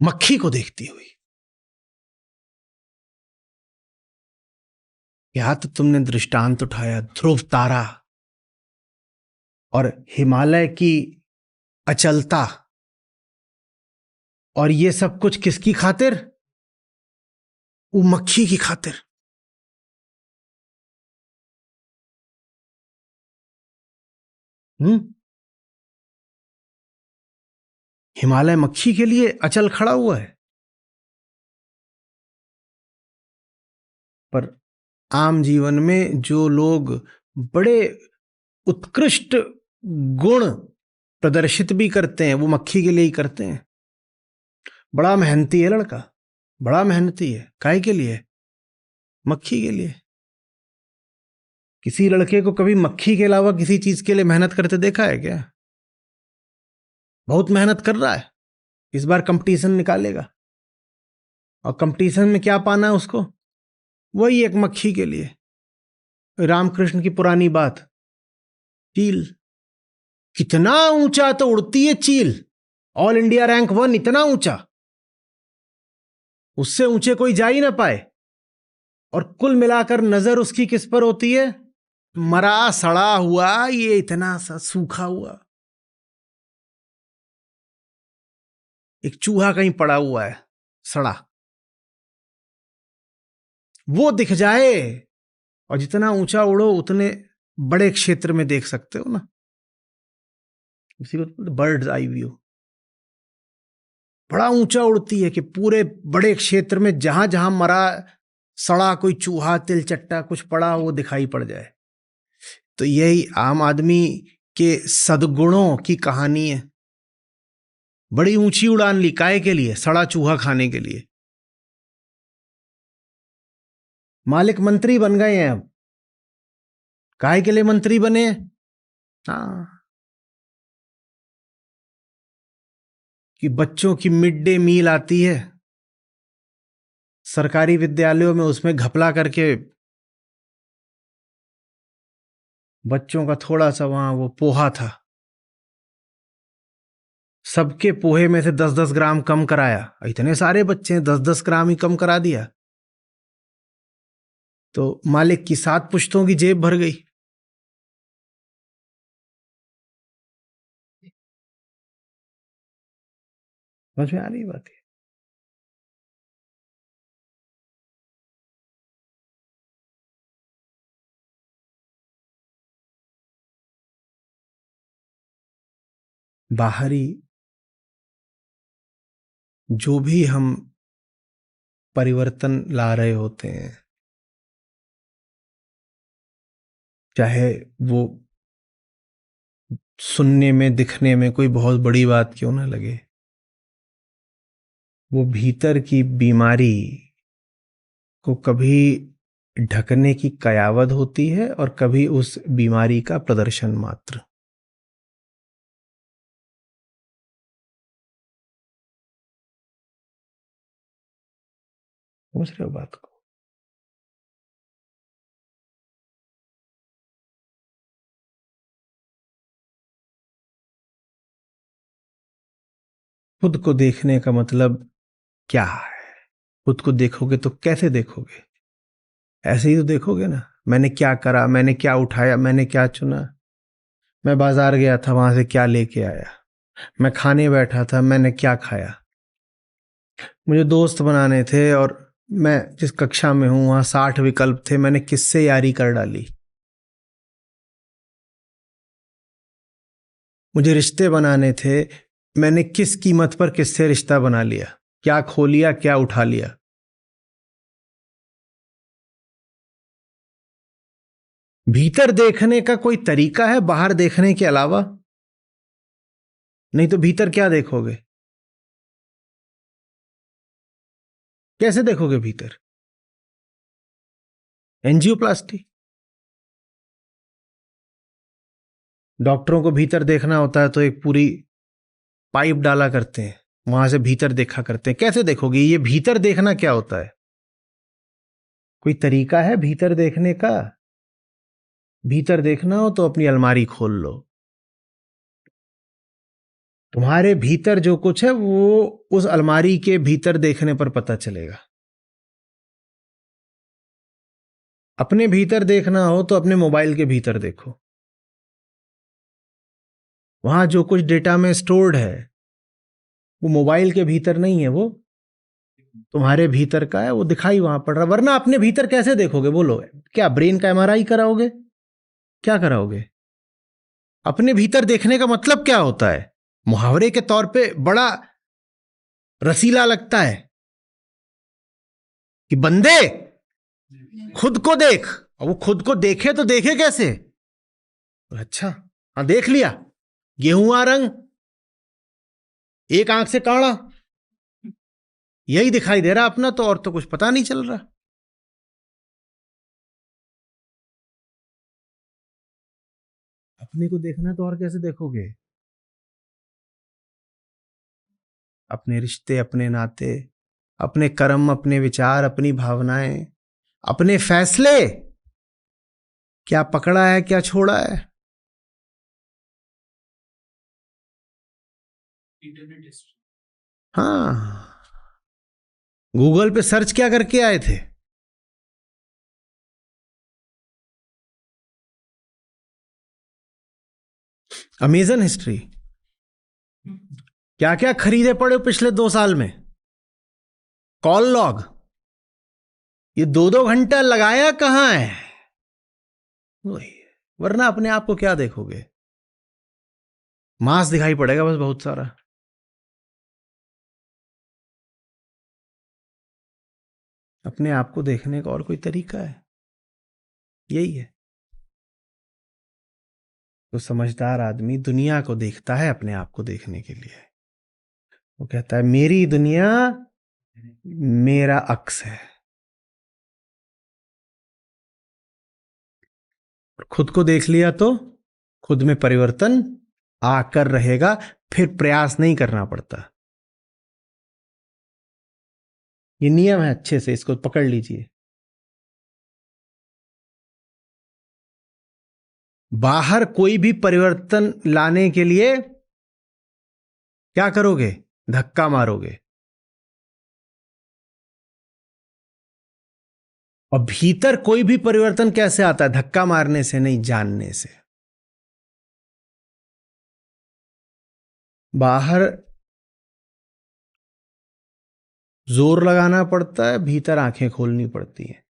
मक्खी को देखती हुई। यहां तो तुमने दृष्टांत उठाया ध्रुव तारा और हिमालय की अचलता, और ये सब कुछ किसकी खातिर? वो मक्खी की खातिर। हम्म। हिमालय मक्खी के लिए अचल खड़ा हुआ है। पर आम जीवन में जो लोग बड़े उत्कृष्ट गुण प्रदर्शित भी करते हैं, वो मक्खी के लिए ही करते हैं। बड़ा मेहनती है लड़का, बड़ा मेहनती है। काहे के लिए? मक्खी के लिए। किसी लड़के को कभी मक्खी के अलावा किसी चीज के लिए मेहनत करते देखा है क्या? बहुत मेहनत कर रहा है, इस बार कंपटीशन निकालेगा, और कंपटीशन में क्या पाना है उसको? वही एक मक्खी के लिए रामकृष्ण की पुरानी बात, चील कितना ऊंचा तो उड़ती है चील, ऑल इंडिया रैंक 1, इतना ऊंचा, उससे ऊंचे कोई जा ही ना पाए। और कुल मिलाकर नजर उसकी किस पर होती है? मरा सड़ा हुआ, ये इतना सा सूखा हुआ एक चूहा कहीं पड़ा हुआ है सड़ा, वो दिख जाए और जितना ऊंचा उड़ो उतने बड़े क्षेत्र में देख सकते हो ना, इसी को बर्ड्स आई व्यू। बड़ा ऊंचा उड़ती है कि पूरे बड़े क्षेत्र में जहां जहां मरा सड़ा कोई चूहा तिलचट्टा कुछ पड़ा वो दिखाई पड़ जाए। तो यही आम आदमी के सद्गुणों की कहानी है। बड़ी ऊंची उड़ान ली काहे के लिए? सड़ा चूहा खाने के लिए। मालिक मंत्री बन गए हैं अब, काहे के लिए मंत्री बने? हाँ, कि बच्चों की मिड डे मील आती है सरकारी विद्यालयों में, उसमें घपला करके बच्चों का थोड़ा सा वहां वो पोहा था, सबके पोहे में से 10-10 ग्राम कम कराया। इतने सारे बच्चे हैं, 10-10 ग्राम ही कम करा दिया तो मालिक की 7 पुश्तों की जेब भर गई। समझ में आ रही बात है? बाहरी जो भी हम परिवर्तन ला रहे होते हैं, चाहे वो सुनने में दिखने में कोई बहुत बड़ी बात क्यों ना लगे, वो भीतर की बीमारी को कभी ढकने की कयावत होती है और कभी उस बीमारी का प्रदर्शन मात्र। समझ रहे हो बात को? खुद को देखने का मतलब क्या है? खुद को देखोगे तो कैसे देखोगे? ऐसे ही तो देखोगे ना, मैंने क्या करा, मैंने क्या उठाया, मैंने क्या चुना, मैं बाजार गया था वहां से क्या लेके आया, मैं खाने बैठा था मैंने क्या खाया, मुझे दोस्त बनाने थे और मैं जिस कक्षा में हूं वहां 60 विकल्प थे, मैंने किससे यारी कर डाली, मुझे रिश्ते बनाने थे, मैंने किस कीमत पर किससे रिश्ता बना लिया, क्या खो लिया क्या उठा लिया। भीतर देखने का कोई तरीका है बाहर देखने के अलावा? नहीं तो भीतर क्या देखोगे? कैसे देखोगे भीतर? एंजियोप्लास्टी। डॉक्टरों को भीतर देखना होता है तो एक पूरी पाइप डाला करते हैं, वहां से भीतर देखा करते हैं। कैसे देखोगे? ये भीतर देखना क्या होता है? कोई तरीका है भीतर देखने का? भीतर देखना हो तो अपनी अलमारी खोल लो, तुम्हारे भीतर जो कुछ है वो उस अलमारी के भीतर देखने पर पता चलेगा। अपने भीतर देखना हो तो अपने मोबाइल के भीतर देखो, वहां जो कुछ डेटा में स्टोर्ड है वो मोबाइल के भीतर नहीं है, वो तुम्हारे भीतर का है, वो दिखाई वहां पड़ रहा। वरना अपने भीतर कैसे देखोगे? बोलो, क्या ब्रेन का एमआरआई कराओगे? क्या कराओगे? अपने भीतर देखने का मतलब क्या होता है? मुहावरे के तौर पे बड़ा रसीला लगता है कि बंदे खुद को देख। और वो खुद को देखे तो देखे कैसे? अच्छा, हाँ देख लिया, गेहुआ रंग, एक आंख से काढ़ा, यही दिखाई दे रहा अपना, तो और तो कुछ पता नहीं चल रहा। अपने को देखना तो और कैसे देखोगे? अपने रिश्ते, अपने नाते, अपने कर्म, अपने विचार, अपनी भावनाएं, अपने फैसले, क्या पकड़ा है क्या छोड़ा है। हाँ, गूगल पे सर्च क्या करके आए थे? Amazon history. क्या क्या खरीदे पड़े हो पिछले 2 साल में? Call log. ये 2-2 घंटा लगाया कहां है? वही। वरना अपने आप को क्या देखोगे? मांस दिखाई पड़ेगा बस बहुत सारा। अपने आप को देखने का और कोई तरीका है? यही है। तो समझदार आदमी दुनिया को देखता है अपने आप को देखने के लिए। वो कहता है मेरी दुनिया मेरा अक्स है। और खुद को देख लिया तो खुद में परिवर्तन आकर रहेगा, फिर प्रयास नहीं करना पड़ता। ये नियम है, अच्छे से इसको पकड़ लीजिए। बाहर कोई भी परिवर्तन लाने के लिए क्या करोगे? धक्का मारोगे। और भीतर कोई भी परिवर्तन कैसे आता है? धक्का मारने से नहीं, जानने से। बाहर जोर लगाना पड़ता है, भीतर आंखें खोलनी पड़ती हैं।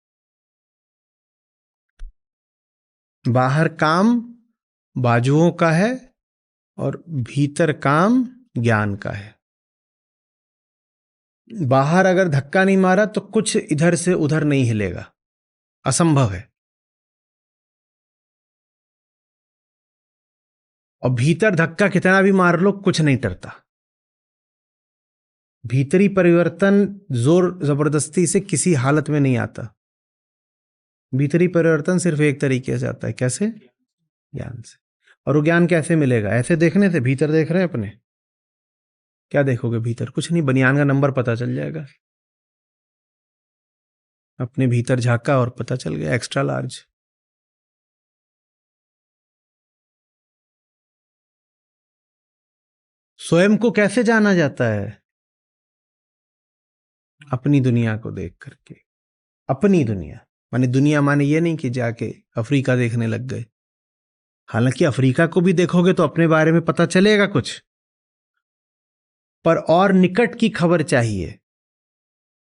बाहर काम बाजुओं का है और भीतर काम ज्ञान का है। बाहर अगर धक्का नहीं मारा तो कुछ इधर से उधर नहीं हिलेगा, असंभव है। और भीतर धक्का कितना भी मार लो कुछ नहीं टरता। भीतरी परिवर्तन जोर जबरदस्ती से किसी हालत में नहीं आता। भीतरी परिवर्तन सिर्फ एक तरीके से आता है, कैसे? ज्ञान से। और वो ज्ञान कैसे मिलेगा? ऐसे देखने से। भीतर देख रहे हैं अपने, क्या देखोगे भीतर? कुछ नहीं, बनियान का नंबर पता चल जाएगा। अपने भीतर झांका और पता चल गया, एक्स्ट्रा लार्ज। स्वयं को कैसे जाना जाता है? अपनी दुनिया को देख करके। अपनी दुनिया माने, दुनिया माने ये नहीं कि जाके अफ्रीका देखने लग गए। हालांकि अफ्रीका को भी देखोगे तो अपने बारे में पता चलेगा कुछ, पर और निकट की खबर चाहिए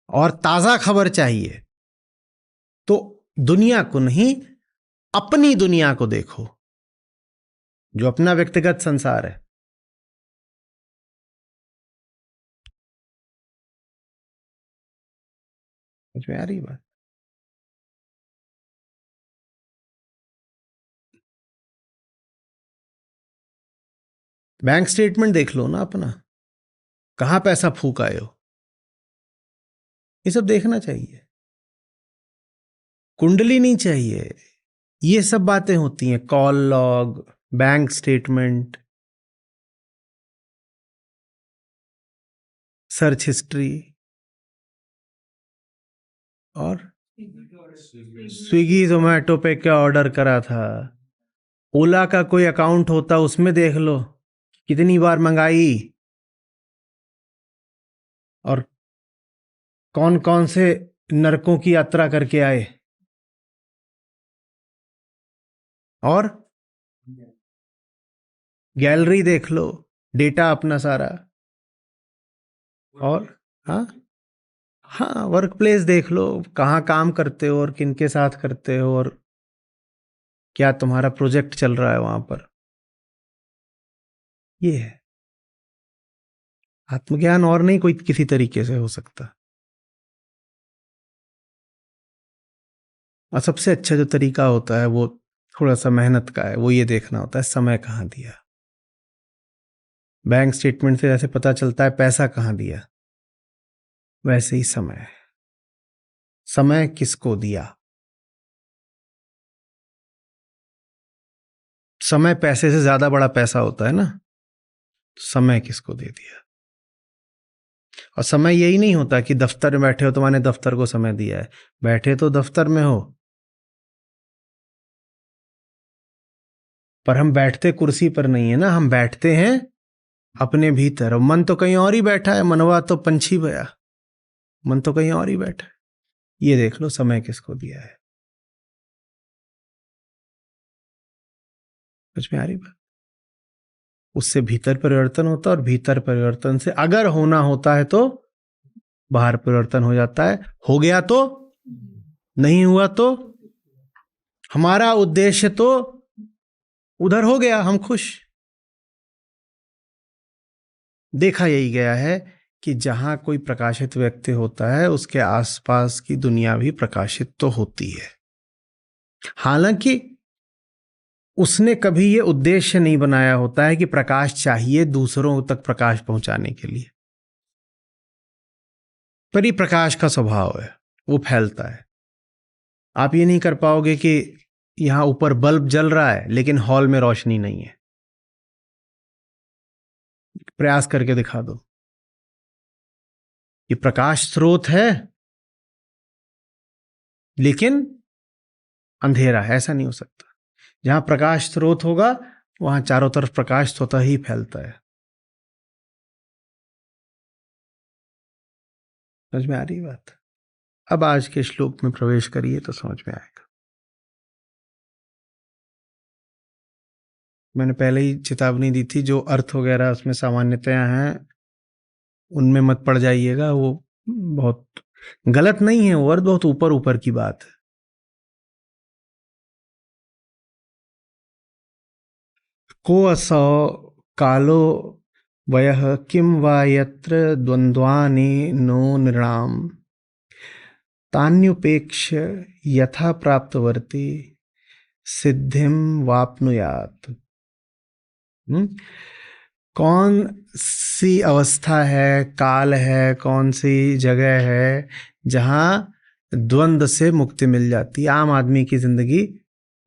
और ताजा खबर चाहिए। तो दुनिया को नहीं, अपनी दुनिया को देखो, जो अपना व्यक्तिगत संसार है। समझ में आ रही बात? बैंक स्टेटमेंट देख लो ना अपना, कहां पैसा फूक आए हो, ये सब देखना चाहिए। कुंडली नहीं चाहिए, ये सब बातें होती हैं। Call log, bank statement, search history, और स्विगी जोमेटो पे क्या ऑर्डर करा था। ओला का कोई अकाउंट होता उसमें देख लो कितनी बार मंगाई और कौन कौन से नरकों की यात्रा करके आए। और गैलरी देख लो, डेटा अपना सारा। और हाँ, हाँ, वर्क प्लेस देख लो, कहाँ काम करते हो और किनके साथ करते हो और क्या तुम्हारा प्रोजेक्ट चल रहा है वहां पर। ये है आत्मज्ञान, और नहीं कोई किसी तरीके से हो सकता। और सबसे अच्छा जो तरीका होता है वो थोड़ा सा मेहनत का है, वो ये देखना होता है समय कहाँ दिया। बैंक स्टेटमेंट से जैसे पता चलता है पैसा कहाँ दिया, वैसे ही समय, समय किसको दिया। समय पैसे से ज्यादा बड़ा पैसा होता है ना, समय किसको दे दिया। और समय यही नहीं होता कि दफ्तर में बैठे हो तो मैंने दफ्तर को समय दिया है, बैठे तो दफ्तर में हो, पर हम बैठते कुर्सी पर नहीं है ना, हम बैठते हैं अपने भीतर। और मन तो कहीं और ही बैठा है, मनवा तो पंछी बया, मन तो कहीं और ही बैठा है। ये देख लो समय किसको दिया है। कुछ में आ रही बात? उससे भीतर परिवर्तन होता है, और भीतर परिवर्तन से अगर होना होता है तो बाहर परिवर्तन हो जाता है। हो गया तो, नहीं हुआ तो, हमारा उद्देश्य तो उधर हो गया, हम खुश। देखा यही गया है कि जहां कोई प्रकाशित व्यक्ति होता है उसके आसपास की दुनिया भी प्रकाशित तो होती है। हालांकि उसने कभी ये उद्देश्य नहीं बनाया होता है कि प्रकाश चाहिए दूसरों तक प्रकाश पहुंचाने के लिए, पर ये प्रकाश का स्वभाव है, वो फैलता है। आप ये नहीं कर पाओगे कि यहां ऊपर बल्ब जल रहा है लेकिन हॉल में रोशनी नहीं है। प्रयास करके दिखा दो। ये प्रकाश स्रोत है लेकिन अंधेरा है, ऐसा नहीं हो सकता। जहां प्रकाश स्रोत होगा वहां चारों तरफ प्रकाश स्वतः ही फैलता है। समझ में आ रही बात? अब आज के श्लोक में प्रवेश करिए तो समझ में आएगा। मैंने पहले ही चेतावनी दी थी, जो अर्थ वगैरह उसमें सामान्यतया हैं उनमें मत पड़ जाइएगा, वो बहुत गलत नहीं है, वो अर्थ बहुत ऊपर ऊपर की बात है। को असौ कालो वयः किम वा यत्र द्वन्द्वानि नो नृणाम तान्युपेक्ष यथा प्राप्तवर्ती सिद्धिम वाप्नुयात्। कौन सी अवस्था है, काल है, कौन सी जगह है जहां द्वंद से मुक्ति मिल जाती है? आम आदमी की जिंदगी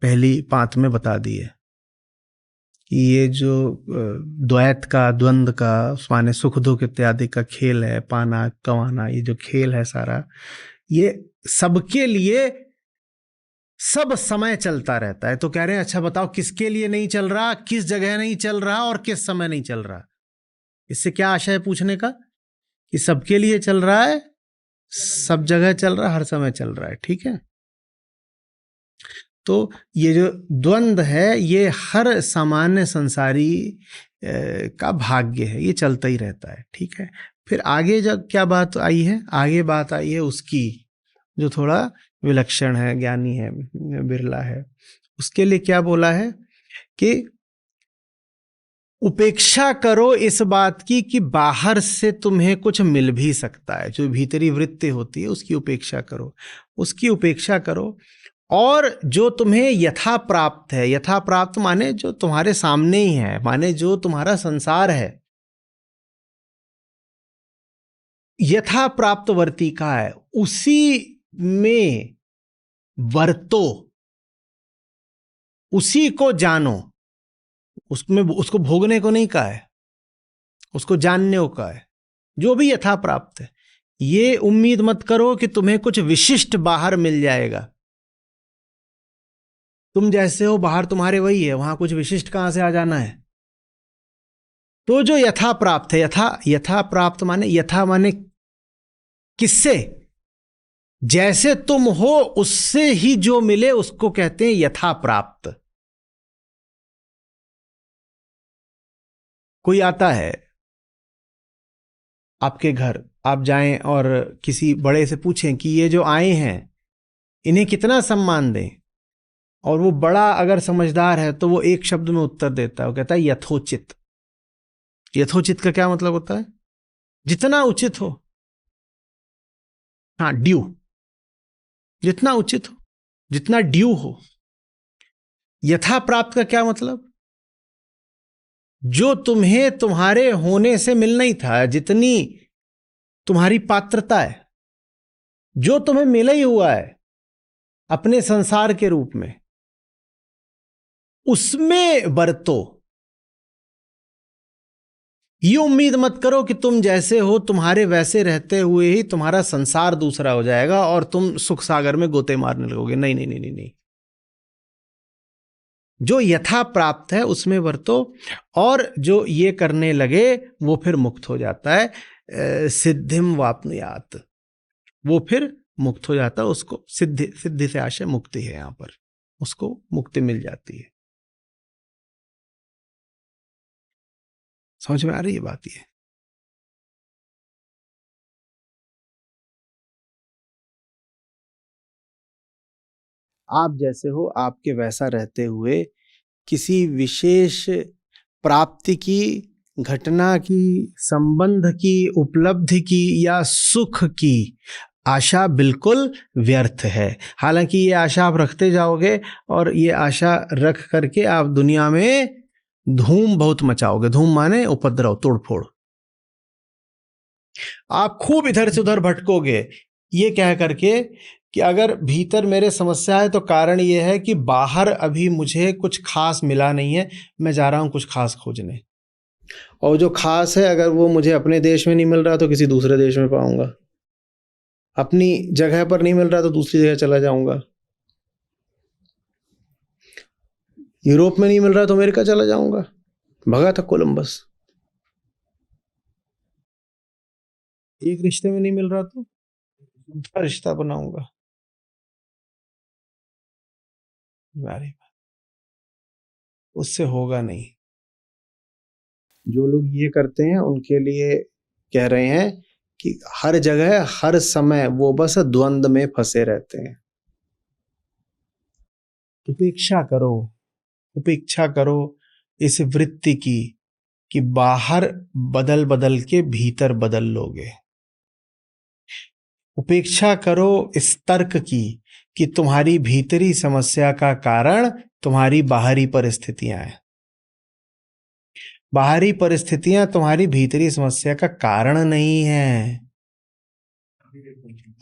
पहली पांत में बता दी है कि ये जो द्वैत का, द्वंद का, माने सुख दुख इत्यादि का खेल है, पाना कमाना, ये जो खेल है सारा, ये सबके लिए सब समय चलता रहता है। तो कह रहे हैं अच्छा बताओ किसके लिए नहीं चल रहा, किस जगह नहीं चल रहा और किस समय नहीं चल रहा? इससे क्या आशय है पूछने का? कि सबके लिए चल रहा है, सब जगह चल रहा है, हर समय चल रहा है। ठीक है, तो ये जो द्वंद है ये हर सामान्य संसारी का भाग्य है, ये चलता ही रहता है। ठीक है, फिर आगे जब क्या बात आई है, आगे बात आई है उसकी जो थोड़ा विलक्षण है, ज्ञानी है, बिरला है। उसके लिए क्या बोला है कि उपेक्षा करो इस बात की कि बाहर से तुम्हें कुछ मिल भी सकता है। जो भीतरी वृत्ति होती है उसकी उपेक्षा करो, उसकी उपेक्षा करो। और जो तुम्हें यथा प्राप्त है, यथा प्राप्त माने जो तुम्हारे सामने ही है, माने जो तुम्हारा संसार है, यथा प्राप्त वर्ती का है, उसी में वर्तो, उसी को जानो। उसमें उसको भोगने को नहीं कहा है, उसको जानने को कहा है। जो भी यथा प्राप्त है, ये उम्मीद मत करो कि तुम्हें कुछ विशिष्ट बाहर मिल जाएगा। तुम जैसे हो बाहर तुम्हारे वही है, वहां कुछ विशिष्ट कहां से आ जाना है? तो जो यथा प्राप्त है, यथा प्राप्त माने, यथा माने किससे? जैसे तुम हो उससे ही जो मिले उसको कहते हैं यथा प्राप्त। कोई आता है आपके घर, आप जाएं और किसी बड़े से पूछें कि ये जो आए हैं इन्हें कितना सम्मान दें, और वो बड़ा अगर समझदार है तो वो एक शब्द में उत्तर देता है, वो कहता है यथोचित। यथोचित का क्या मतलब होता है? जितना उचित हो। हाँ, ड्यू, जितना उचित हो, जितना ड्यू हो। यथा प्राप्त का क्या मतलब? जो तुम्हें तुम्हारे होने से मिलना ही था, जितनी तुम्हारी पात्रता है, जो तुम्हें मिला ही हुआ है अपने संसार के रूप में, उसमें बरतो। ये उम्मीद मत करो कि तुम जैसे हो तुम्हारे वैसे रहते हुए ही तुम्हारा संसार दूसरा हो जाएगा और तुम सुख सागर में गोते मारने लगोगे। नहीं नहीं नहीं नहीं नहीं, जो यथा प्राप्त है उसमें वर्तो, और जो ये करने लगे वो फिर मुक्त हो जाता है। सिद्धिम वाप्नुयात, वो फिर मुक्त हो जाता है, उसको सिद्धि, सिद्धि से आशय मुक्ति है, यहां पर उसको मुक्ति मिल जाती है। समझ में आ रही है बात ये? आप जैसे हो आपके वैसा रहते हुए किसी विशेष प्राप्ति की, घटना की, संबंध की, उपलब्धि की या सुख की आशा बिल्कुल व्यर्थ है। हालांकि ये आशा आप रखते जाओगे और ये आशा रख करके आप दुनिया में धूम बहुत मचाओगे। धूम माने उपद्रव, तोड़फोड़। आप खूब इधर से उधर भटकोगे ये कह करके कि अगर भीतर मेरे समस्या है तो कारण ये है कि बाहर अभी मुझे कुछ खास मिला नहीं है, मैं जा रहा हूं कुछ खास खोजने। और जो खास है अगर वो मुझे अपने देश में नहीं मिल रहा तो किसी दूसरे देश में पाऊंगा, अपनी जगह पर नहीं मिल रहा तो दूसरी जगह चला जाऊंगा, यूरोप में नहीं मिल रहा तो अमेरिका चला जाऊंगा। भगा था कोलंबस। एक रिश्ते में नहीं मिल रहा तो दूसरा रिश्ता बनाऊंगा। अरे उससे होगा नहीं। जो लोग ये करते हैं उनके लिए कह रहे हैं कि हर जगह हर समय वो बस द्वंद में फंसे रहते हैं। उपेक्षा करो, उपेक्षा करो इस वृत्ति की कि बाहर बदल बदल के भीतर बदल लोगे। उपेक्षा करो इस तर्क की कि तुम्हारी भीतरी समस्या का कारण तुम्हारी बाहरी परिस्थितियां हैं। बाहरी परिस्थितियां तुम्हारी भीतरी समस्या का कारण नहीं है,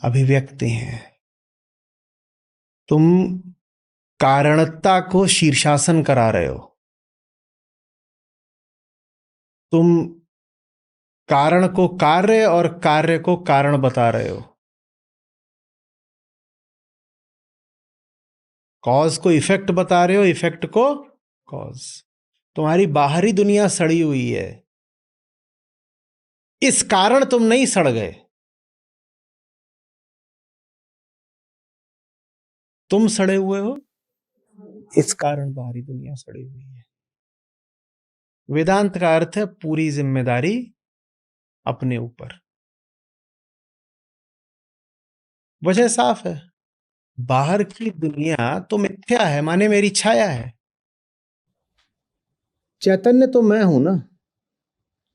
अभिव्यक्ति हैं। तुम कारणता को शीर्षासन करा रहे हो, तुम कारण को कार्य और कार्य को कारण बता रहे हो, कॉज को इफेक्ट बता रहे हो, इफेक्ट को कॉज। तुम्हारी बाहरी दुनिया सड़ी हुई है, इस कारण तुम नहीं सड़ गए, तुम सड़े हुए हो, इस कारण बाहरी दुनिया सड़ी हुई है। वेदांत का अर्थ है पूरी जिम्मेदारी अपने ऊपर। वजह साफ है, बाहर की दुनिया तो मिथ्या है, माने मेरी छाया है। चैतन्य तो मैं हूं ना,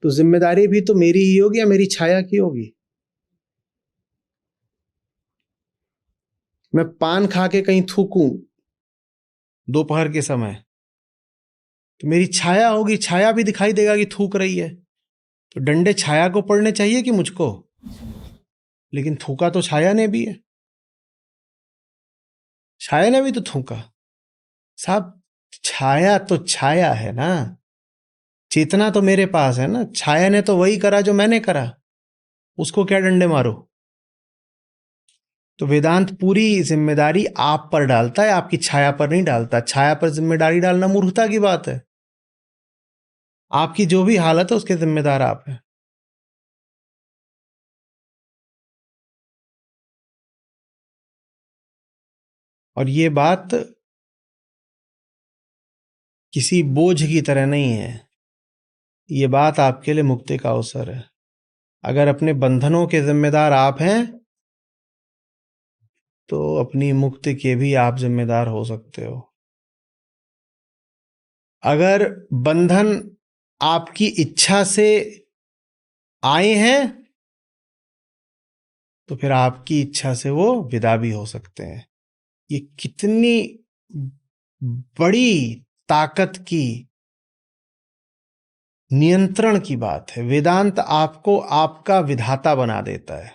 तो जिम्मेदारी भी तो मेरी ही होगी या मेरी छाया की होगी। मैं पान खा के कहीं थूकूं दोपहर के समय तो मेरी छाया होगी, छाया भी दिखाई देगा कि थूक रही है, तो डंडे छाया को पड़ने चाहिए कि मुझको? लेकिन थूका तो छाया ने भी है, छाया ने भी तो थूका। साहब छाया तो छाया है ना, चेतना तो मेरे पास है ना, छाया ने तो वही करा जो मैंने करा, उसको क्या डंडे मारो। तो वेदांत पूरी जिम्मेदारी आप पर डालता है, आपकी छाया पर नहीं डालता। छाया पर जिम्मेदारी डालना मूर्खता की बात है। आपकी जो भी हालत है उसके जिम्मेदार आप हैं। और ये बात किसी बोझ की तरह नहीं है, ये बात आपके लिए मुक्ति का अवसर है। अगर अपने बंधनों के जिम्मेदार आप हैं तो अपनी मुक्ति के भी आप जिम्मेदार हो सकते हो। अगर बंधन आपकी इच्छा से आए हैं तो फिर आपकी इच्छा से वो विदा भी हो सकते हैं। ये कितनी बड़ी ताकत की, नियंत्रण की बात है। वेदांत आपको आपका विधाता बना देता है।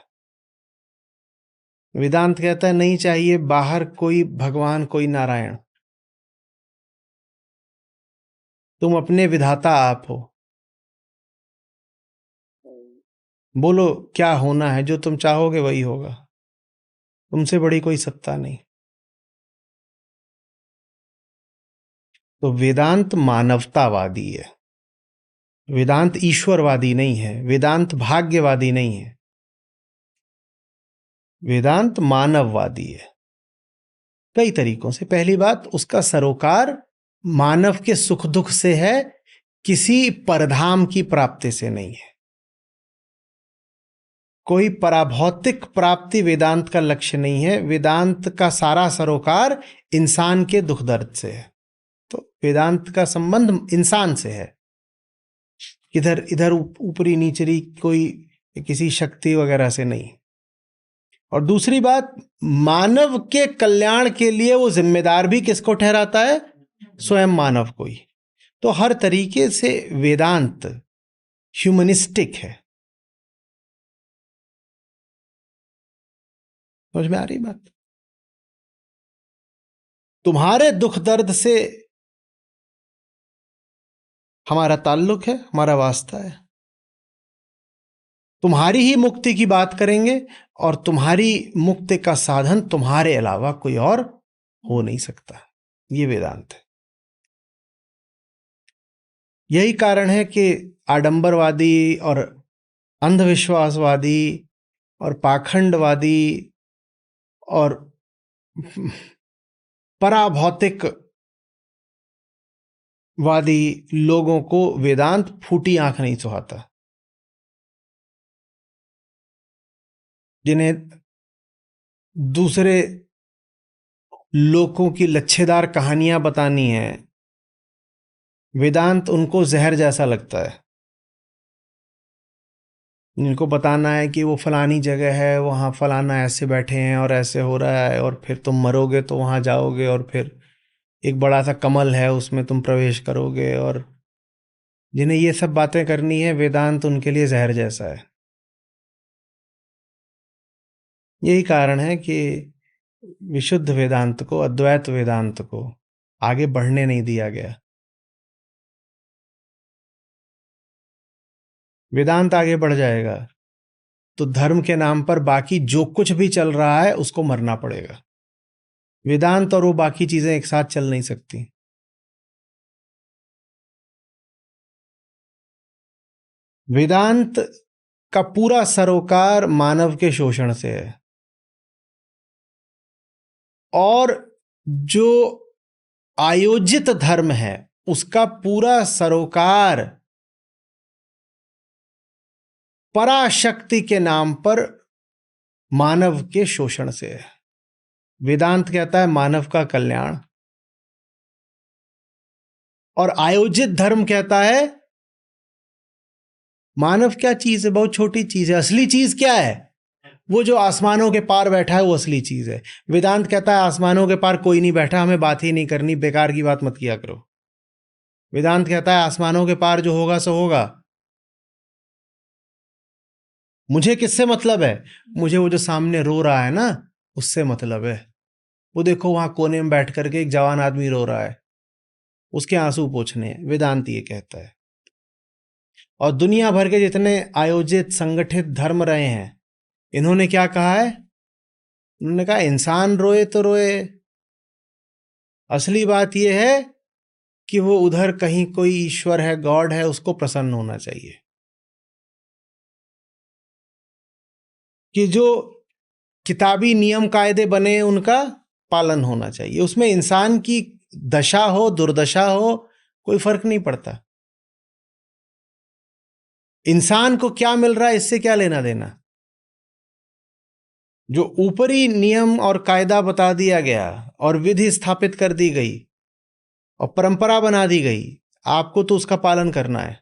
वेदांत कहता है नहीं चाहिए बाहर कोई भगवान कोई नारायण, तुम अपने विधाता आप हो। बोलो क्या होना है, जो तुम चाहोगे वही होगा, तुमसे बड़ी कोई सत्ता नहीं। तो वेदांत मानवतावादी है, वेदांत ईश्वरवादी नहीं है, वेदांत भाग्यवादी नहीं है, वेदांत मानववादी है कई तरीकों से। पहली बात, उसका सरोकार मानव के सुख दुख से है, किसी परधाम की प्राप्ति से नहीं है। कोई पराभौतिक प्राप्ति वेदांत का लक्ष्य नहीं है। वेदांत का सारा सरोकार इंसान के दुख दर्द से है। तो वेदांत का संबंध इंसान से है, इधर इधर ऊपरी नीचरी कोई किसी शक्ति वगैरह से नहीं। और दूसरी बात, मानव के कल्याण के लिए वो जिम्मेदार भी किसको ठहराता है? स्वयं मानव को ही। तो हर तरीके से वेदांत ह्यूमनिस्टिक है। समझ में आ रही बात? तुम्हारे दुख दर्द से हमारा ताल्लुक है, हमारा वास्ता है। तुम्हारी ही मुक्ति की बात करेंगे और तुम्हारी मुक्ति का साधन तुम्हारे अलावा कोई और हो नहीं सकता। ये वेदांत है। यही कारण है कि आडंबरवादी और अंधविश्वासवादी और पाखंडवादी और पराभौतिक वादी लोगों को वेदांत फूटी आंख नहीं सुहाता। जिन्हें दूसरे लोगों की लच्छेदार कहानियां बतानी है, वेदांत उनको जहर जैसा लगता है। इनको बताना है कि वो फलानी जगह है, वहाँ फलाना ऐसे बैठे हैं और ऐसे हो रहा है, और फिर तुम मरोगे तो वहाँ जाओगे, और फिर एक बड़ा सा कमल है उसमें तुम प्रवेश करोगे। और जिन्हें ये सब बातें करनी है, वेदांत उनके लिए जहर जैसा है। यही कारण है कि विशुद्ध वेदांत को, अद्वैत वेदांत को आगे बढ़ने नहीं दिया गया। वेदांत आगे बढ़ जाएगा तो धर्म के नाम पर बाकी जो कुछ भी चल रहा है उसको मरना पड़ेगा। वेदांत और वो बाकी चीजें एक साथ चल नहीं सकती। वेदांत का पूरा सरोकार मानव के शोषण से है, और जो आयोजित धर्म है उसका पूरा सरोकार पराशक्ति के नाम पर मानव के शोषण से है। वेदांत कहता है मानव का कल्याण, और आयोजित धर्म कहता है मानव क्या चीज है? बहुत छोटी चीज है। असली चीज क्या है? वो जो आसमानों के पार बैठा है वो असली चीज है। वेदांत कहता है आसमानों के पार कोई नहीं बैठा, हमें बात ही नहीं करनी, बेकार की बात मत किया करो। वेदांत कहता है आसमानों के पार जो होगा सो होगा, मुझे किससे मतलब है? मुझे वो जो सामने रो रहा है ना, उससे मतलब है। वो देखो वहां कोने में बैठ करके एक जवान आदमी रो रहा है, उसके आंसू पोंछने हैं। वेदांत ये कहता है। और दुनिया भर के जितने आयोजित संगठित धर्म रहे हैं, इन्होंने क्या कहा है? उन्होंने कहा इंसान रोए तो रोए, असली बात यह है कि वो उधर कहीं कोई ईश्वर है, गॉड है, उसको प्रसन्न होना चाहिए। कि जो किताबी नियम कायदे बने उनका पालन होना चाहिए। उसमें इंसान की दशा हो दुर्दशा हो कोई फर्क नहीं पड़ता। इंसान को क्या मिल रहा है इससे क्या लेना देना। जो ऊपरी नियम और कायदा बता दिया गया और विधि स्थापित कर दी गई और परंपरा बना दी गई, आपको तो उसका पालन करना है।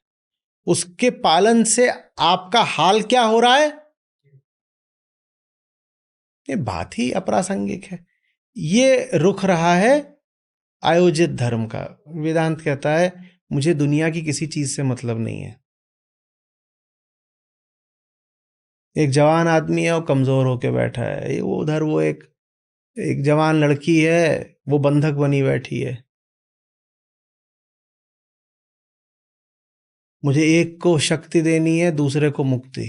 उसके पालन से आपका हाल क्या हो रहा है, ये बात ही अप्रासंगिक है। ये रुख रहा है आयोजित धर्म का। वेदांत कहता है मुझे दुनिया की किसी चीज से मतलब नहीं है। एक जवान आदमी है, वो कमजोर होके बैठा है, वो उधर वो एक जवान लड़की है, वो बंधक बनी बैठी है। मुझे एक को शक्ति देनी है, दूसरे को मुक्ति।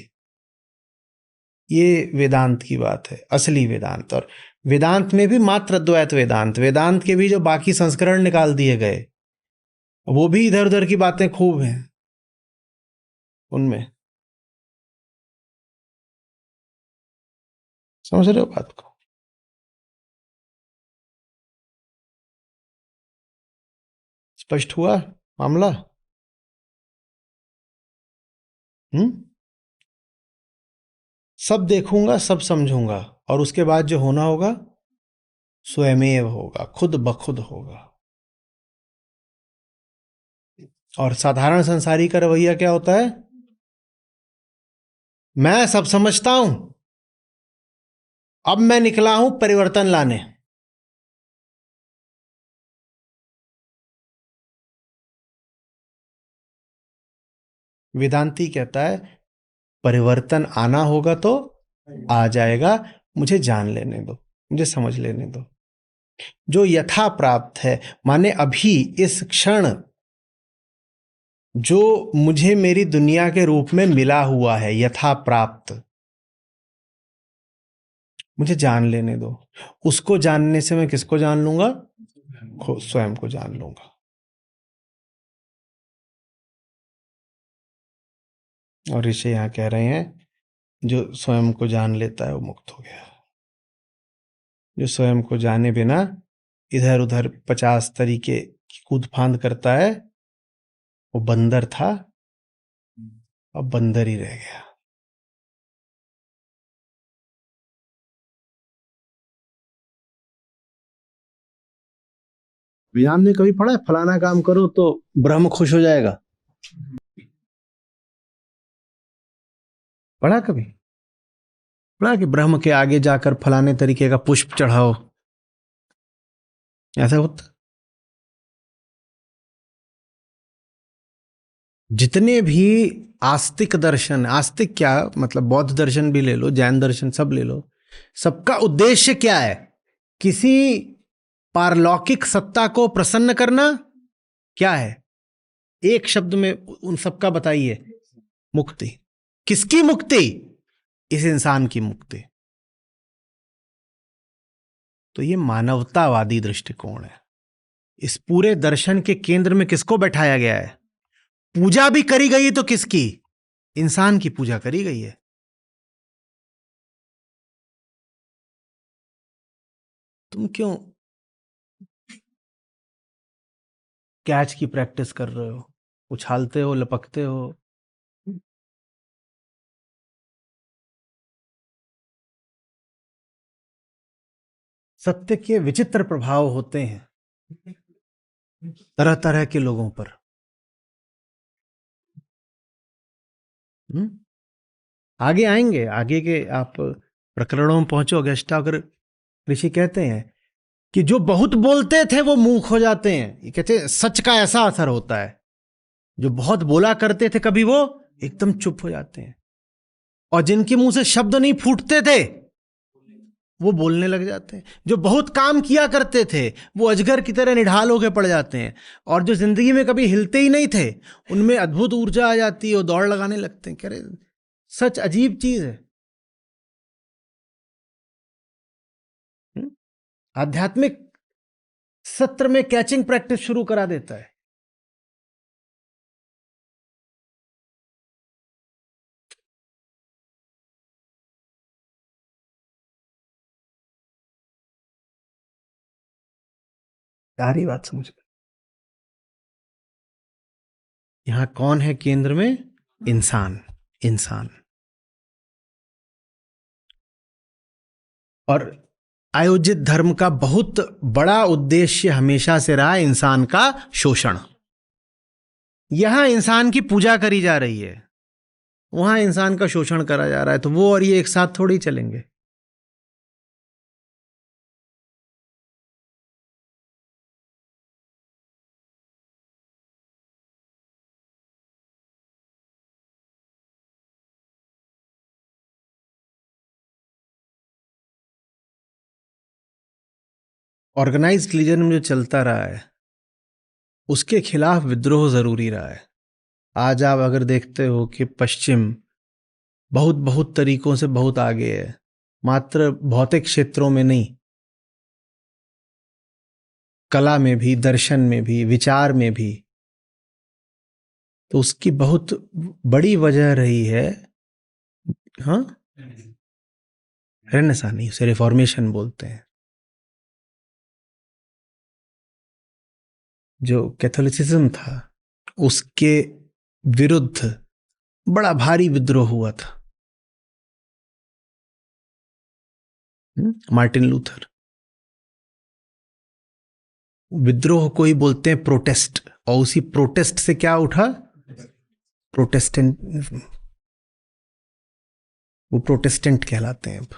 ये वेदांत की बात है, असली वेदांत। और वेदांत में भी मात्र अद्वैत वेदांत, वेदांत के भी जो बाकी संस्करण निकाल दिए गए वो भी इधर उधर की बातें खूब हैं उनमें। समझ रहे हो बात को? स्पष्ट हुआ मामला? सब देखूंगा, सब समझूंगा, और उसके बाद जो होना होगा स्वयमेव होगा, खुद ब खुद होगा। और साधारण संसारी का रवैया क्या होता है? मैं सब समझता हूं, अब मैं निकला हूं परिवर्तन लाने। वेदांती कहता है परिवर्तन आना होगा तो आ जाएगा, मुझे जान लेने दो, मुझे समझ लेने दो। जो यथा प्राप्त है, माने अभी इस क्षण जो मुझे मेरी दुनिया के रूप में मिला हुआ है, यथा प्राप्त, मुझे जान लेने दो। उसको जानने से मैं किसको जान लूंगा? स्वयं को जान लूंगा। और ऋषि यहां कह रहे हैं जो स्वयं को जान लेता है वो मुक्त हो गया। जो स्वयं को जाने बिना इधर उधर 50 तरीके की कूद फांद करता है, वो बंदर था, अब बंदर ही रह गया। वेदांत में कभी पढ़ा है फलाना काम करो तो ब्रह्म खुश हो जाएगा? पढ़ा कभी? पढ़ा कि ब्रह्म के आगे जाकर फलाने तरीके का पुष्प चढ़ाओ, ऐसा होता? जितने भी आस्तिक दर्शन, आस्तिक क्या मतलब, बौद्ध दर्शन भी ले लो, जैन दर्शन सब ले लो, सबका उद्देश्य क्या है? किसी पारलौकिक सत्ता को प्रसन्न करना। क्या है? एक शब्द में उन सबका बताइए। मुक्ति। किसकी मुक्ति? इस इंसान की मुक्ति। तो ये मानवतावादी दृष्टिकोण है। इस पूरे दर्शन के केंद्र में किसको बैठाया गया है? पूजा भी करी गई तो किसकी? इंसान की पूजा करी गई है। तुम क्यों कैच की प्रैक्टिस कर रहे हो? उछालते हो, लपकते हो। सत्य के विचित्र प्रभाव होते हैं तरह तरह के लोगों पर। आगे आएंगे, आगे के आप प्रकरणों में पहुंचोगे। अष्टावक्र ऋषि कहते हैं कि जो बहुत बोलते थे वो मूर्ख हो जाते हैं। ये कहते हैं सच का ऐसा असर होता है, जो बहुत बोला करते थे कभी वो एकदम चुप हो जाते हैं, और जिनके मुंह से शब्द नहीं फूटते थे वो बोलने लग जाते हैं। जो बहुत काम किया करते थे वो अजगर की तरह निढाल होकर पड़ जाते हैं, और जो जिंदगी में कभी हिलते ही नहीं थे उनमें अद्भुत ऊर्जा आ जाती है, वो दौड़ लगाने लगते हैं। कह रहे सच अजीब चीज है। आध्यात्मिक सत्र में कैचिंग प्रैक्टिस शुरू करा देता है। सारी बात समझ में। यहां कौन है केंद्र में? इंसान। इंसान। और आयोजित धर्म का बहुत बड़ा उद्देश्य हमेशा से रहा इंसान का शोषण। यहां इंसान की पूजा करी जा रही है, वहां इंसान का शोषण करा जा रहा है। तो वो और ये एक साथ थोड़ी चलेंगे। ऑर्गेनाइज्ड रिलीजन में जो चलता रहा है उसके खिलाफ विद्रोह जरूरी रहा है। आज आप अगर देखते हो कि पश्चिम बहुत बहुत तरीकों से बहुत आगे है, मात्र भौतिक क्षेत्रों में नहीं, कला में भी, दर्शन में भी, विचार में भी। तो उसकी बहुत बड़ी वजह रही है, हाँ, रेनेसां नहीं, उसे रिफॉर्मेशन बोलते हैं। जो कैथोलिसिज्म था उसके विरुद्ध बड़ा भारी विद्रोह हुआ था। मार्टिन लूथर, विद्रोह को ही बोलते हैं प्रोटेस्ट, और उसी प्रोटेस्ट से क्या उठा, प्रोटेस्टेंट, वो प्रोटेस्टेंट कहलाते हैं अब।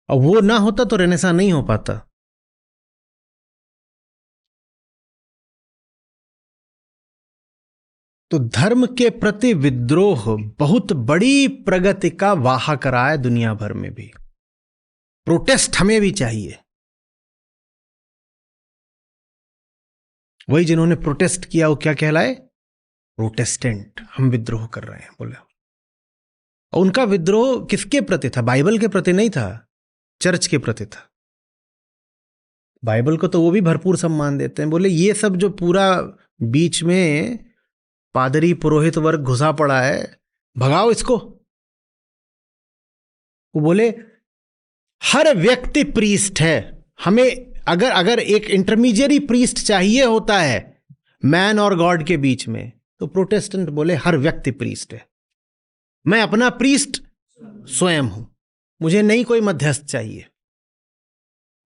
और वो ना होता तो रेनेसां नहीं हो पाता। तो धर्म के प्रति विद्रोह बहुत बड़ी प्रगति का वाहक रहा है दुनिया भर में भी। प्रोटेस्ट हमें भी चाहिए। वही जिन्होंने प्रोटेस्ट किया वो क्या कहलाए, प्रोटेस्टेंट। हम विद्रोह कर रहे हैं बोले। और उनका विद्रोह किसके प्रति था, बाइबल के प्रति नहीं था, चर्च के प्रति था। बाइबल को तो वो भी भरपूर सम्मान देते हैं, बोले ये सब जो पूरा बीच में पादरी पुरोहित वर्ग घुसा पड़ा है, भगाओ इसको। वो बोले हर व्यक्ति प्रीस्ट है, हमें अगर एक इंटरमीडिएरी प्रीस्ट चाहिए होता है मैन और गॉड के बीच में, तो प्रोटेस्टेंट बोले हर व्यक्ति प्रीस्ट है, मैं अपना प्रीस्ट स्वयं हूं, मुझे नहीं कोई मध्यस्थ चाहिए।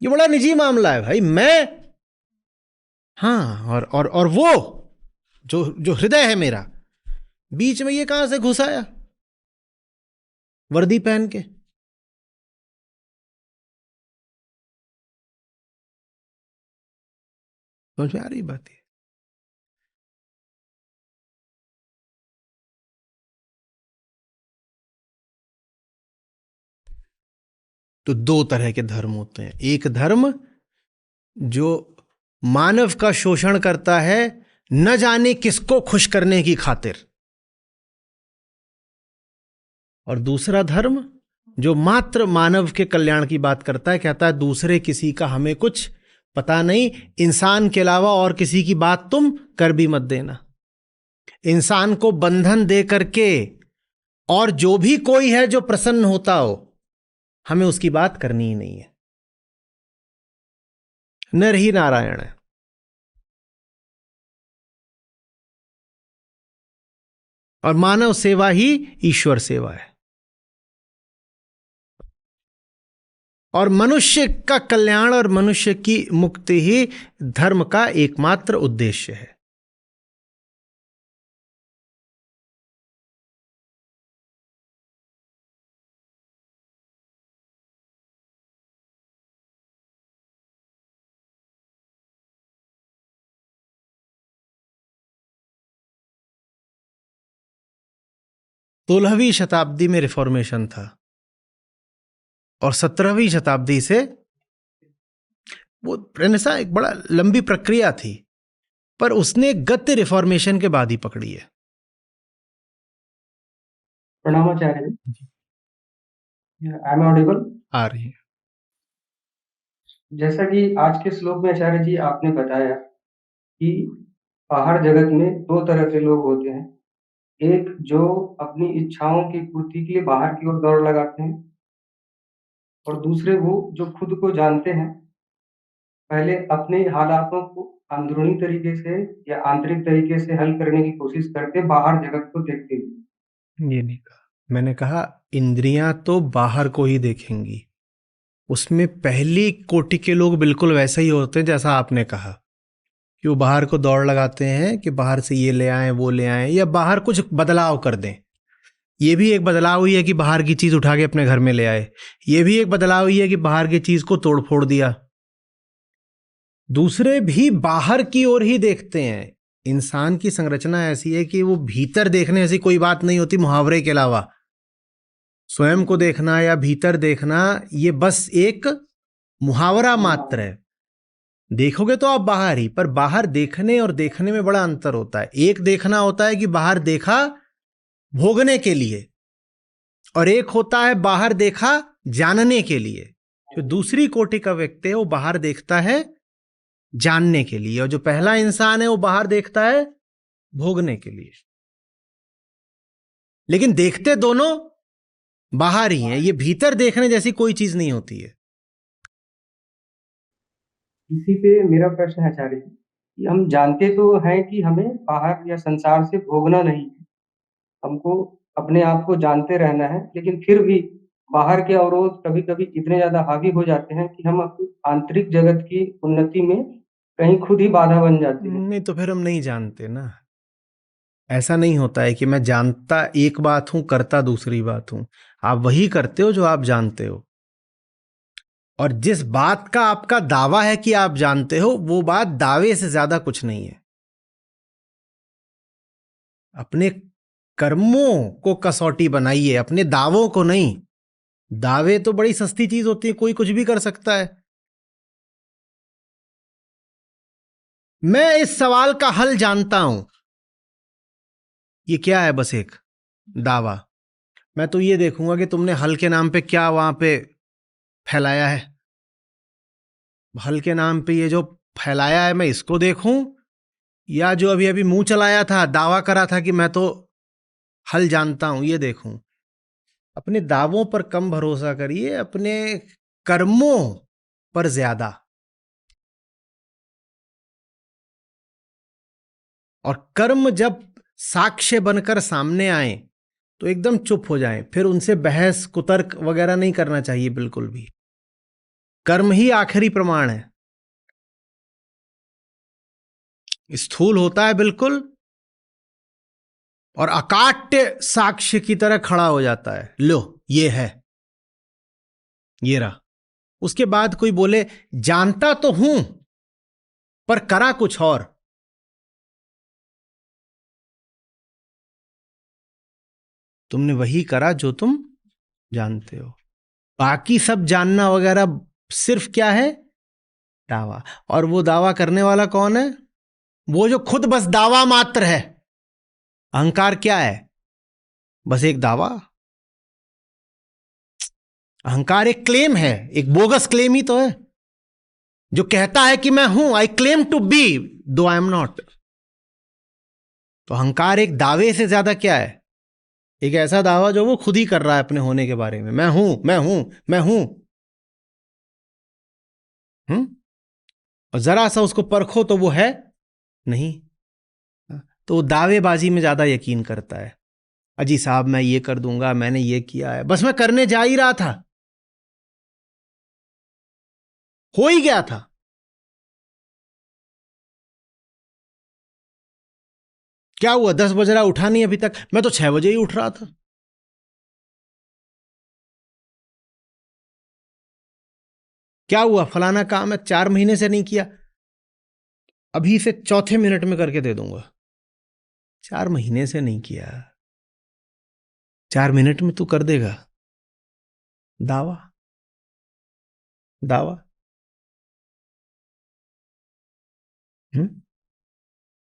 ये बड़ा निजी मामला है भाई, मैं, हाँ, और वो जो हृदय है मेरा, बीच में ये कहां से घुस आया वर्दी पहन के। समझ में आ रही बात है। तो दो तरह के धर्म होते हैं, एक धर्म जो मानव का शोषण करता है न जाने किसको खुश करने की खातिर, और दूसरा धर्म जो मात्र मानव के कल्याण की बात करता है, कहता है दूसरे किसी का हमें कुछ पता नहीं, इंसान के अलावा और किसी की बात तुम कर भी मत देना। इंसान को बंधन दे करके और जो भी कोई है जो प्रसन्न होता हो, हमें उसकी बात करनी ही नहीं है। नर ही नारायण है। और मानव सेवा ही ईश्वर सेवा है, और मनुष्य का कल्याण और मनुष्य की मुक्ति ही धर्म का एकमात्र उद्देश्य है। सोलहवीं शताब्दी में रिफॉर्मेशन था, और 17वीं शताब्दी से वो रेनेसां एक बड़ा लंबी प्रक्रिया थी, पर उसने गति रिफॉर्मेशन के बाद ही पकड़ी है। प्रणाम आचार्य जी, आई एम ऑडिबल? आ रही है। जैसा कि आज के श्लोक में आचार्य जी आपने बताया कि बाहर जगत में दो तरह के लोग होते हैं, एक जो अपनी इच्छाओं की पूर्ति के लिए बाहर की ओर दौड़ लगाते हैं, और दूसरे वो जो खुद को जानते हैं, पहले अपने हालातों को अंदरूनी तरीके से या आंतरिक तरीके से हल करने की कोशिश करते, बाहर जगत को देखते हुए। ये नहीं कहा, मैंने कहा इंद्रियां तो बाहर को ही देखेंगी। उसमें पहली कोटि के लोग बिल्कुल वैसे ही होते हैं जैसा आपने कहा, कि वो बाहर को दौड़ लगाते हैं कि बाहर से ये ले आएं, वो ले आएं, या बाहर कुछ बदलाव कर दें। ये भी एक बदलाव ही है कि बाहर की चीज उठा के अपने घर में ले आए। ये भी एक बदलाव ही है कि बाहर की चीज को तोड़ फोड़ दिया। दूसरे भी बाहर की ओर ही देखते हैं। इंसान की संरचना ऐसी है कि वो भीतर देखने ऐसी कोई बात नहीं होती मुहावरे के अलावा। स्वयं को देखना या भीतर देखना ये बस एक मुहावरा मात्र है। देखोगे तो आप बाहर ही, पर बाहर देखने और देखने में बड़ा अंतर होता है। एक देखना होता है कि बाहर देखा, भोगने के लिए, और एक होता है बाहर देखा जानने के लिए। जो दूसरी कोटि का व्यक्ति है वो बाहर देखता है जानने के लिए, और जो पहला इंसान है वो बाहर देखता है भोगने के लिए। लेकिन देखते दोनों बाहर ही हैं। ये भीतर देखने जैसी कोई चीज नहीं होती है। इसी पे मेरा प्रश्न है आचार्य जी कि हम जानते तो हैं कि हमें बाहर या संसार से भोगना नहीं है, हमको अपने आप को जानते रहना है, लेकिन फिर भी बाहर के अवरोध कभी कभी इतने ज्यादा हावी हो जाते हैं कि हम अपनी आंतरिक जगत की उन्नति में कहीं खुद ही बाधा बन जाते हैं। नहीं तो फिर हम नहीं जानते ना। ऐसा नहीं होता है कि मैं जानता एक बात हूं, करता दूसरी बात हूं। आप वही करते हो जो आप जानते हो, और जिस बात का आपका दावा है कि आप जानते हो, वो बात दावे से ज्यादा कुछ नहीं है। अपने कर्मों को कसौटी बनाइए, अपने दावों को नहीं। दावे तो बड़ी सस्ती चीज होती है, कोई कुछ भी कर सकता है। मैं इस सवाल का हल जानता हूं, ये क्या है? बस एक दावा। मैं तो ये देखूंगा कि तुमने हल के नाम पे क्या वहां पे फैलाया है। हल के नाम पे ये जो फैलाया है, मैं इसको देखूं, या जो अभी अभी मुंह चलाया था, दावा करा था कि मैं तो हल जानता हूं, ये देखूं। अपने दावों पर कम भरोसा करिए, अपने कर्मों पर ज्यादा। और कर्म जब साक्ष्य बनकर सामने आए तो एकदम चुप हो जाएं, फिर उनसे बहस कुतर्क वगैरह नहीं करना चाहिए बिल्कुल भी। कर्म ही आखिरी प्रमाण है। स्थूल होता है बिल्कुल, और अकाट्य साक्ष्य की तरह खड़ा हो जाता है, लो ये है, ये रहा। उसके बाद कोई बोले जानता तो हूं पर करा कुछ और, तुमने वही करा जो तुम जानते हो। बाकी सब जानना वगैरह सिर्फ क्या है? दावा। और वो दावा करने वाला कौन है? वो जो खुद बस दावा मात्र है। अहंकार क्या है? बस एक दावा। अहंकार एक क्लेम है, एक बोगस क्लेम ही तो है, जो कहता है कि मैं हूं, आई क्लेम टू बी दो आई एम नॉट। तो अहंकार एक दावे से ज्यादा क्या है? एक ऐसा दावा जो वो खुद ही कर रहा है अपने होने के बारे में। मैं हूं, मैं हूं, मैं हूं। और जरा सा उसको परखो तो वो है नहीं। तो वो दावेबाजी में ज्यादा यकीन करता है। अजी साहब मैं ये कर दूंगा, मैंने ये किया है, बस मैं करने जा ही रहा था, हो ही गया था। क्या हुआ? 10 बज रहा, उठा नहीं अभी तक? मैं तो 6 बजे ही उठ रहा था। क्या हुआ? फलाना काम है, 4 महीने से नहीं किया, अभी से चौथे मिनट में करके दे दूंगा। 4 महीने से नहीं किया, 4 मिनट में तू कर देगा? दावा, दावा।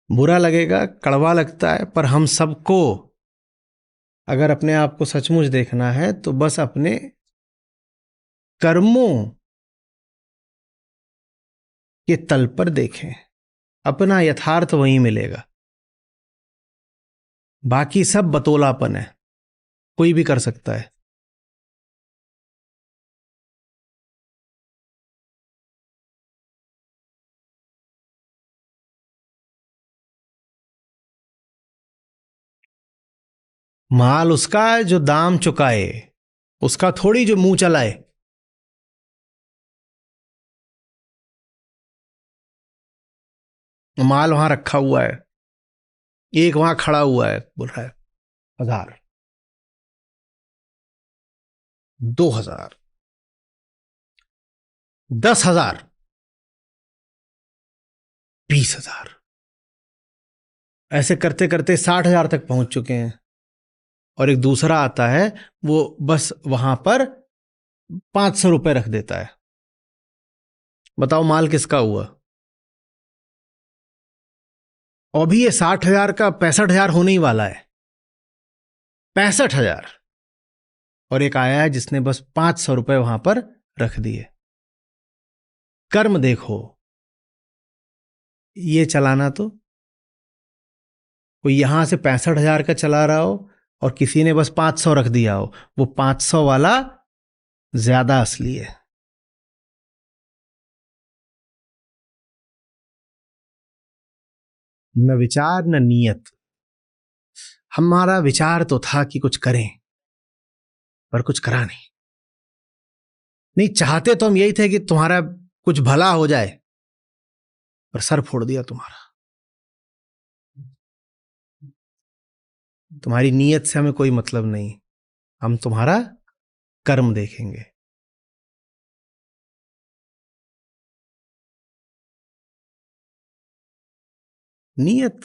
बुरा लगेगा, कड़वा लगता है, पर हम सबको अगर अपने आप को सचमुच देखना है तो बस अपने कर्मों के तल पर देखें, अपना यथार्थ वहीं मिलेगा। बाकी सब बतौलापन है, कोई भी कर सकता है। माल उसका है जो दाम चुकाए, उसका थोड़ी जो मुंह चलाए। माल वहां रखा हुआ है, एक वहां खड़ा हुआ है, बोल रहा है 1000, 2000, 10,000, 20,000, ऐसे करते करते 60,000 तक पहुंच चुके हैं। और एक दूसरा आता है, वो बस वहां पर 500 रुपए रख देता है। बताओ माल किसका हुआ? और भी ये 60,000 का 65,000 होने ही वाला है। 65,000, और एक आया है जिसने बस 500 रुपए वहां पर रख दिए। कर्म देखो, ये चलाना तो कोई यहां से 65,000 का चला रहा हो और किसी ने बस 500 रख दिया हो, वो 500 वाला ज्यादा असली है। न विचार न नीयत। हमारा विचार तो था कि कुछ करें, पर कुछ करा नहीं। नहीं, चाहते तो हम यही थे कि तुम्हारा कुछ भला हो जाए, पर सर फोड़ दिया तुम्हारा। तुम्हारी नीयत से हमें कोई मतलब नहीं, हम तुम्हारा कर्म देखेंगे। नीयत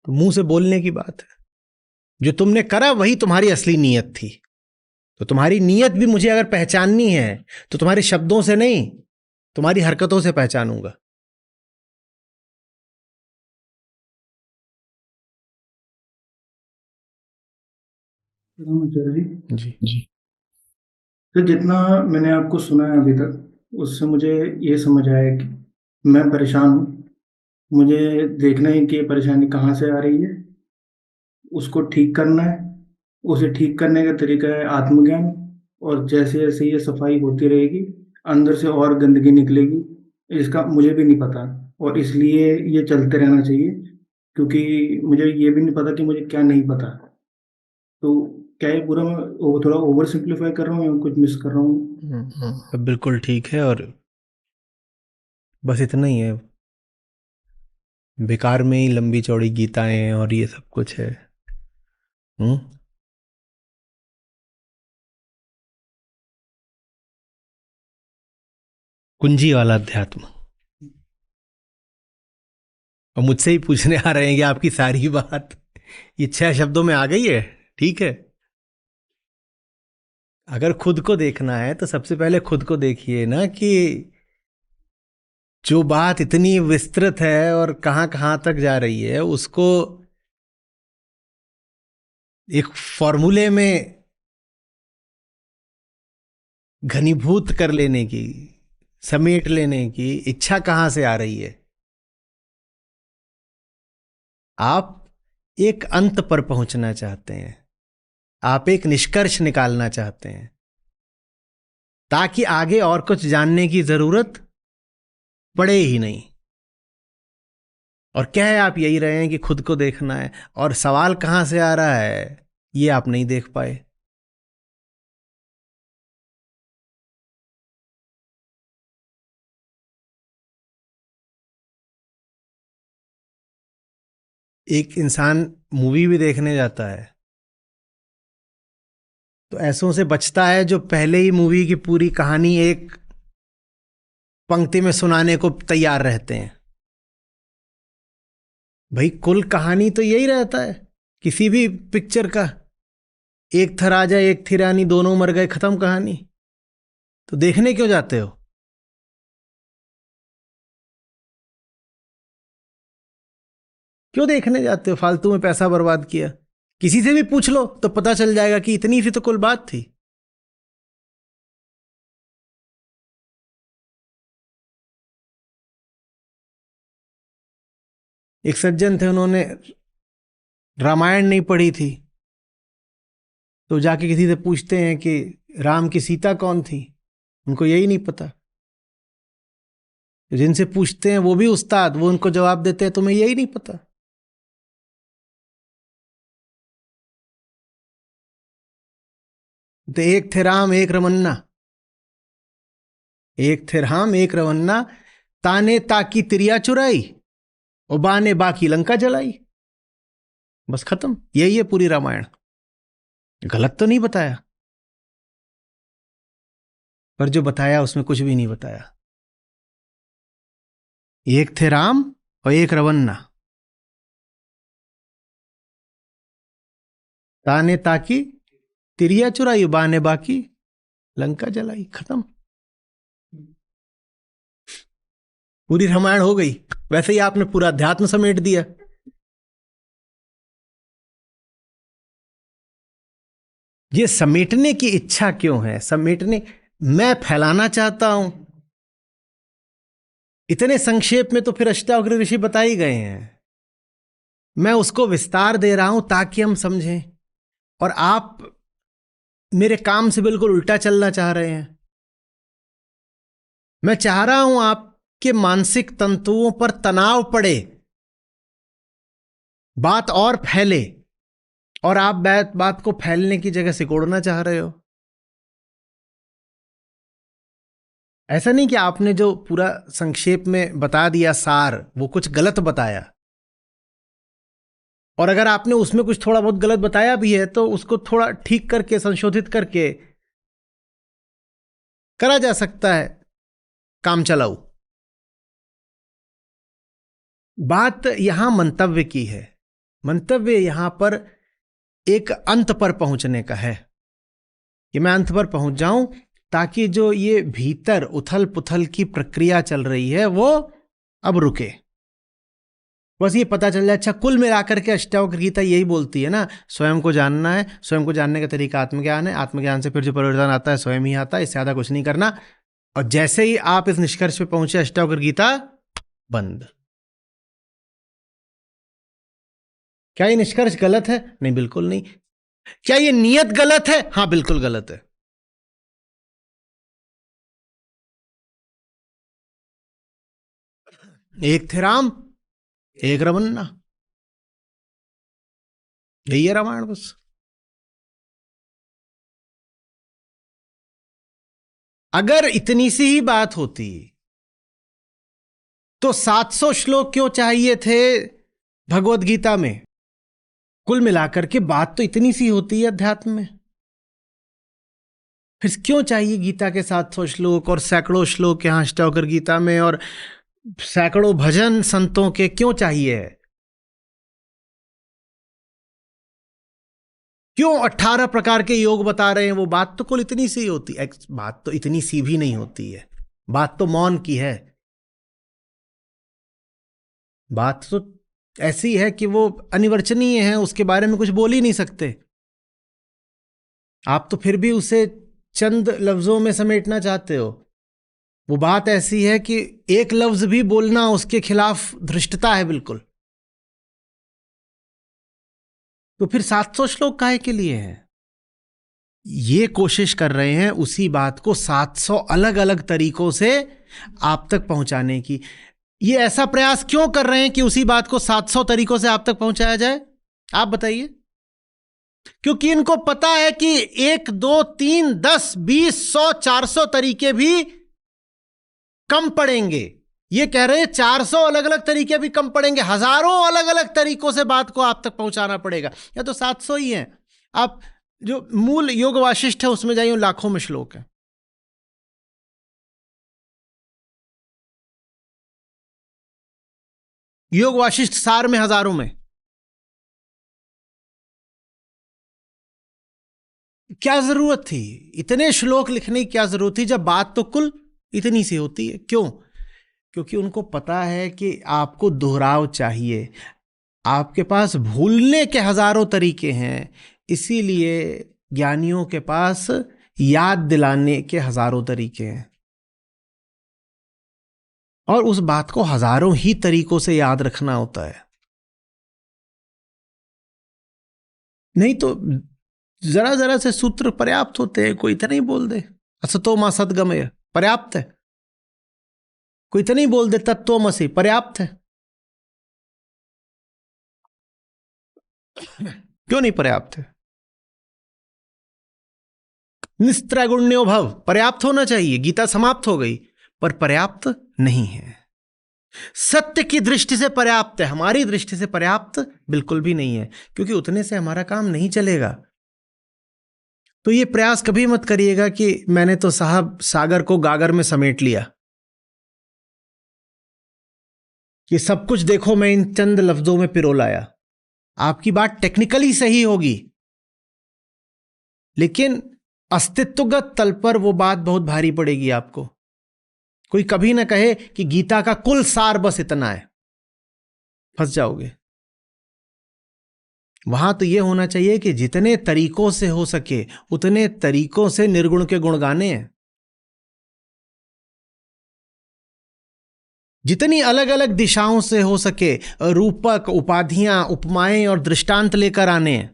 तो मुंह से बोलने की बात है। जो तुमने करा वही तुम्हारी असली नीयत थी। तो तुम्हारी नीयत भी मुझे अगर पहचाननी है तो तुम्हारे शब्दों से नहीं, तुम्हारी हरकतों से पहचानूंगा। आचार्य जी जी। तो जितना मैंने आपको सुना है अभी तक, उससे मुझे ये समझ आया कि मैं परेशान हूँ। मुझे देखना है कि ये परेशानी कहाँ से आ रही है, उसको ठीक करना है। उसे ठीक करने का तरीका है आत्मज्ञान। और जैसे जैसे ये सफाई होती रहेगी, अंदर से और गंदगी निकलेगी, इसका मुझे भी नहीं पता। और इसलिए ये चलते रहना चाहिए, क्योंकि मुझे ये भी नहीं पता कि मुझे क्या नहीं पता। तो क्या ये पूरा मैं थोड़ा ओवर सिंप्लीफाई कर रहा हूँ या कुछ मिस कर रहा हूँ? बिल्कुल ठीक है, और बस इतना ही है। बेकार में ही लंबी चौड़ी गीताएं और ये सब कुछ है। हम्म कुंजी वाला अध्यात्म। और मुझसे ही पूछने आ रहे हैं कि आपकी सारी बात ये 6 शब्दों में आ गई है। ठीक है, अगर खुद को देखना है तो सबसे पहले खुद को देखिए ना, कि जो बात इतनी विस्तृत है और कहां कहां तक जा रही है, उसको एक फॉर्मूले में घनीभूत कर लेने की, समेट लेने की इच्छा कहां से आ रही है। आप एक अंत पर पहुंचना चाहते हैं, आप एक निष्कर्ष निकालना चाहते हैं, ताकि आगे और कुछ जानने की जरूरत पड़े ही नहीं। और क्या है, आप यही रहे हैं कि खुद को देखना है, और सवाल कहां से आ रहा है ये आप नहीं देख पाए। एक इंसान मूवी भी देखने जाता है तो ऐसों से बचता है जो पहले ही मूवी की पूरी कहानी एक पंक्ति में सुनाने को तैयार रहते हैं। भाई कुल कहानी तो यही रहता है किसी भी पिक्चर का, एक था राजा एक थी रानी, दोनों मर गए, खत्म कहानी। तो देखने क्यों जाते हो? क्यों देखने जाते हो? फालतू में पैसा बर्बाद किया। किसी से भी पूछ लो तो पता चल जाएगा कि इतनी सी तो कुल बात थी। एक सज्जन थे, उन्होंने रामायण नहीं पढ़ी थी, तो जाके किसी से पूछते हैं कि राम की सीता कौन थी, उनको यही नहीं पता। जिनसे पूछते हैं वो भी उस्ताद, वो उनको जवाब देते हैं तुम्हें यही नहीं पता। तो एक थे राम एक रमन्ना, एक थे राम एक रमन्ना, ताने ताकी तिरिया चुराई और बाने बाकी लंका जलाई। बस खत्म, यही है पूरी रामायण। गलत तो नहीं बताया, पर जो बताया उसमें कुछ भी नहीं बताया। एक थे राम और एक रवन्ना, ताने ताकी तिरिया चुराई बाने बाकी लंका जलाई। खत्म, पूरी रामायण हो गई। वैसे ही आपने पूरा अध्यात्म समेट दिया। ये समेटने की इच्छा क्यों है? समेटने, मैं फैलाना चाहता हूं। इतने संक्षेप में तो फिर अष्टावक्र ऋषि बता ही गए हैं, मैं उसको विस्तार दे रहा हूं ताकि हम समझें। और आप मेरे काम से बिल्कुल उल्टा चलना चाह रहे हैं। मैं चाह रहा हूं आपके मानसिक तंतुओं पर तनाव पड़े, बात और फैले, और आप बात को फैलने की जगह सिकोड़ना चाह रहे हो। ऐसा नहीं कि आपने जो पूरा संक्षेप में बता दिया सार, वो कुछ गलत बताया, और अगर आपने उसमें कुछ थोड़ा बहुत गलत बताया भी है तो उसको थोड़ा ठीक करके, संशोधित करके करा जा सकता है, काम चलाऊ। बात यहां मंतव्य की है। मंतव्य यहां पर एक अंत पर पहुंचने का है कि मैं अंत पर पहुंच जाऊं ताकि जो ये भीतर उथल पुथल की प्रक्रिया चल रही है वो अब रुके। बस ये पता चल जाए, अच्छा कुल मिलाकर के अष्टावक्र गीता यही बोलती है ना, स्वयं को जानना है, स्वयं को जानने का तरीका आत्मज्ञान है, आत्मज्ञान से फिर जो परिवर्तन आता है स्वयं ही आता है, इससे ज्यादा कुछ नहीं करना। और जैसे ही आप इस निष्कर्ष पे पहुंचे, अष्टावक्र गीता बंद। क्या ये निष्कर्ष गलत है? नहीं, बिल्कुल नहीं। क्या ये नियत गलत है? हां, बिल्कुल गलत है। एक थे राम, एक रमन्ना, यही है रामायण बस। अगर इतनी सी ही बात होती तो 700 श्लोक क्यों चाहिए थे भगवत गीता में? कुल मिलाकर के बात तो इतनी सी होती है अध्यात्म में, फिर क्यों चाहिए गीता के 700 श्लोक और सैकड़ों श्लोक यहां अष्टावक्र गीता में और सैकड़ों भजन संतों के क्यों चाहिए? क्यों 18 प्रकार के योग बता रहे हैं? वो बात तो कुल इतनी सी होती है। बात तो इतनी सी भी नहीं होती है, बात तो मौन की है। बात तो ऐसी है कि वो अनिवर्चनीय है, उसके बारे में कुछ बोल ही नहीं सकते। आप तो फिर भी उसे चंद लफ्जों में समेटना चाहते हो। वो बात ऐसी है कि एक लफ्ज भी बोलना उसके खिलाफ धृष्टता है बिल्कुल। तो फिर 700 श्लोक काहे के लिए हैं? ये कोशिश कर रहे हैं उसी बात को 700 अलग अलग तरीकों से आप तक पहुंचाने की। ये ऐसा प्रयास क्यों कर रहे हैं कि उसी बात को 700 तरीकों से आप तक पहुंचाया जाए? आप बताइए। क्योंकि इनको पता है कि 1, 2, 3, 10, 20, 100, 400 तरीके भी कम पड़ेंगे। ये कह रहे हैं 400 अलग अलग तरीके भी कम पड़ेंगे, हजारों अलग अलग तरीकों से बात को आप तक पहुंचाना पड़ेगा। या तो 700 ही हैं। आप जो मूल योग वाशिष्ठ है उसमें जाइए, लाखों में श्लोक है। योग वाशिष्ठ सार में हजारों में। क्या जरूरत थी इतने श्लोक लिखने की? क्या जरूरत थी जब बात तो कुल इतनी सी होती है? क्यों? क्योंकि उनको पता है कि आपको दोहराव चाहिए, आपके पास भूलने के हजारों तरीके हैं, इसीलिए ज्ञानियों के पास याद दिलाने के हजारों तरीके हैं, और उस बात को हजारों ही तरीकों से याद रखना होता है। नहीं तो जरा जरा से सूत्र पर्याप्त होते हैं। कोई इतना ही बोल दे असतो मा सद्गमय, पर्याप्त है। कोई इतना ही बोल दे तत्त्वमसि, पर्याप्त है। क्यों नहीं पर्याप्त है? निस्त्रैगुण्यो भव, पर्याप्त होना चाहिए। गीता समाप्त हो गई, पर पर्याप्त नहीं है। सत्य की दृष्टि से पर्याप्त है, हमारी दृष्टि से पर्याप्त बिल्कुल भी नहीं है, क्योंकि उतने से हमारा काम नहीं चलेगा। तो ये प्रयास कभी मत करिएगा कि मैंने तो साहब सागर को गागर में समेट लिया, कि सब कुछ देखो मैं इन चंद लफ्जों में पिरो लाया। आपकी बात टेक्निकली सही होगी, लेकिन अस्तित्वगत तल पर वो बात बहुत भारी पड़ेगी आपको। कोई कभी ना कहे कि गीता का कुल सार बस इतना है, फंस जाओगे। वहां तो ये होना चाहिए कि जितने तरीकों से हो सके उतने तरीकों से निर्गुण के गुण गाने हैं, जितनी अलग अलग दिशाओं से हो सके रूपक, उपाधियां, उपमाएं और दृष्टांत लेकर आने हैं,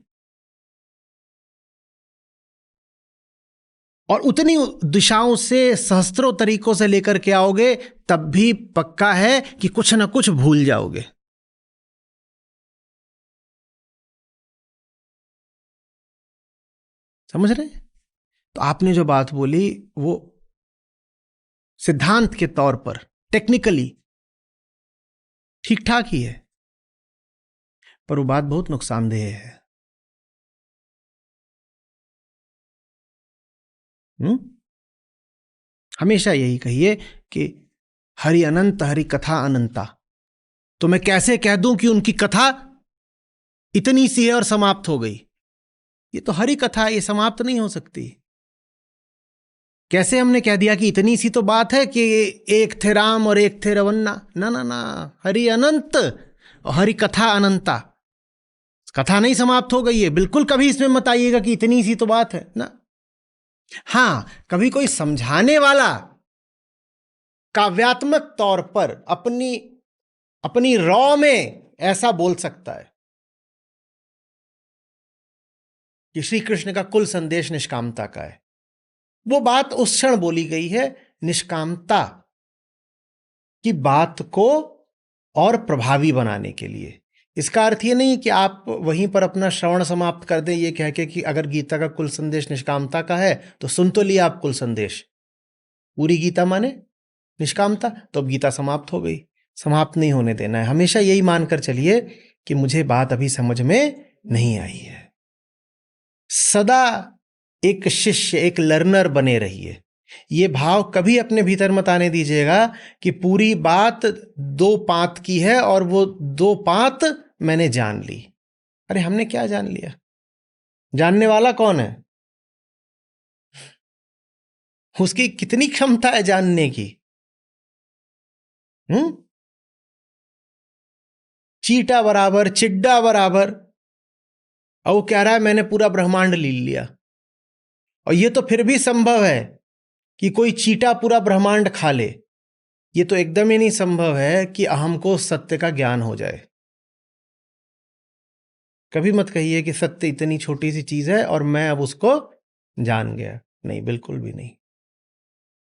और उतनी दिशाओं से सहस्त्रों तरीकों से लेकर के आओगे तब भी पक्का है कि कुछ ना कुछ भूल जाओगे। समझ रहे? तो आपने जो बात बोली वो सिद्धांत के तौर पर टेक्निकली ठीक ठाक ही है, पर वो बात बहुत नुकसानदेह है। हमेशा यही कहिए कि हरि अनंत, हरि कथा अनंता। तो मैं कैसे कह दूं कि उनकी कथा इतनी सी है और समाप्त हो गई? ये तो हरि कथा, ये समाप्त नहीं हो सकती। कैसे हमने कह दिया कि इतनी सी तो बात है कि एक थे राम और एक थे रवन्ना? ना ना ना, हरि अनंत और हरि कथा अनंता। कथा नहीं समाप्त हो गई है, बिल्कुल कभी इसमें मत आइएगा कि इतनी सी तो बात है ना। हां, कभी कोई समझाने वाला काव्यात्मक तौर पर अपनी रॉ में ऐसा बोल सकता है कि श्री कृष्ण का कुल संदेश निष्कामता का है। वो बात उस क्षण बोली गई है निष्कामता की बात को और प्रभावी बनाने के लिए। इसका अर्थ ये नहीं कि आप वहीं पर अपना श्रवण समाप्त कर दें ये कह के कि अगर गीता का कुल संदेश निष्कामता का है तो सुन तो लिया आप कुल संदेश। पूरी गीता माने निष्कामता, तो अब गीता समाप्त हो गई। समाप्त नहीं होने देना है। हमेशा यही मानकर चलिए कि मुझे बात अभी समझ में नहीं आई है। सदा एक शिष्य, एक लर्नर बने रहिए। ये भाव कभी अपने भीतर मत आने दीजिएगा कि पूरी बात दो पांत की है और वो दो पांत मैंने जान ली। अरे हमने क्या जान लिया? जानने वाला कौन है? उसकी कितनी क्षमता है जानने की? चीटा बराबर, चिड्डा बराबर, और वो कह रहा है मैंने पूरा ब्रह्मांड ले लिया। और ये तो फिर भी संभव है कि कोई चीटा पूरा ब्रह्मांड खा ले। ये तो एकदम ही नहीं संभव है कि अहम को सत्य का ज्ञान हो जाए। कभी मत कहिए कि सत्य इतनी छोटी सी चीज है और मैं अब उसको जान गया। नहीं, बिल्कुल भी नहीं,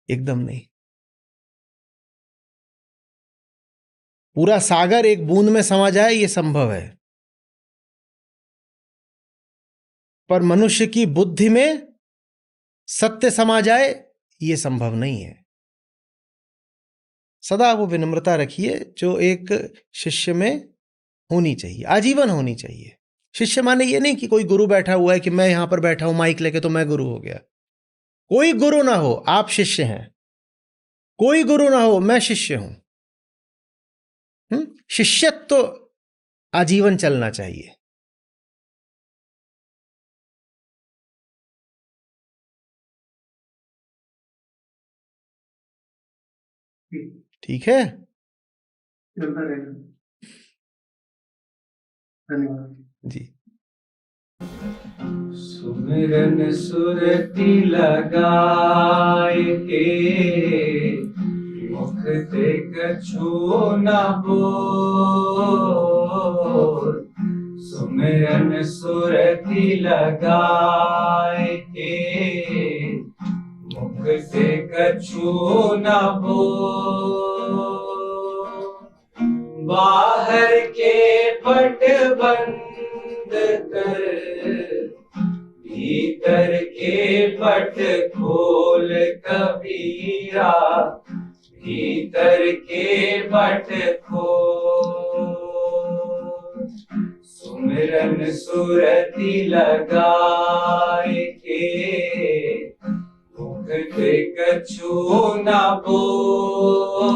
एकदम नहीं। पूरा सागर एक बूंद में समा जाए ये संभव है, पर मनुष्य की बुद्धि में सत्य समा जाए ये संभव नहीं है। सदा वो विनम्रता रखिए जो एक शिष्य में होनी चाहिए, आजीवन होनी चाहिए। शिष्य माने ये नहीं कि कोई गुरु बैठा हुआ है कि मैं यहां पर बैठा हूं माइक लेके तो मैं गुरु हो गया। कोई गुरु ना हो, आप शिष्य हैं। कोई गुरु ना हो, मैं शिष्य हूं। शिष्यत्व तो आजीवन चलना चाहिए। ठीक है, चलता रहेगा। धन्यवाद जी। सुमिरन सुरति लगाए के मुख ते कछु न बोल। सुमिरन सुरति लगाए के मुख ते कछु न बोल। बाहर के पट बंद कर भीतर के पट खोल कबीरा। भीतर के पट खोल। सुमिरन सुरति लगाए के मुख ते कछु न बोल।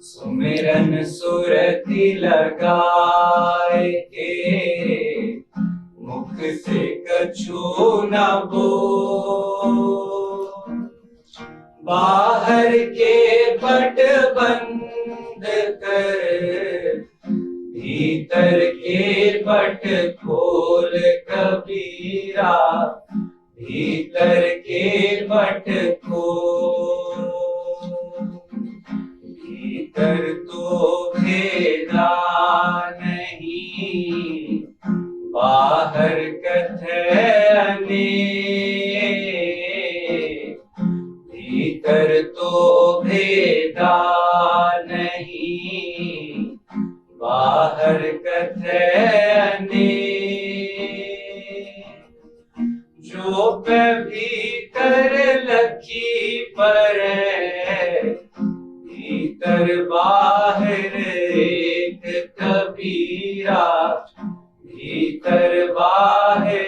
सुमिरन सुरति लगाए के मुख से कछु न बोल। बाहर के पट बंद कर भीतर के पट खोल कबीरा, भीतर के पट खोल। भीतर तो भेदा नहीं, बाहर कथने, भीतर तो भेदा नहीं, बाहर कथने। जो पे भीतर लखी पर, भीतर बाहर एक कबीरा, भीतर बाहर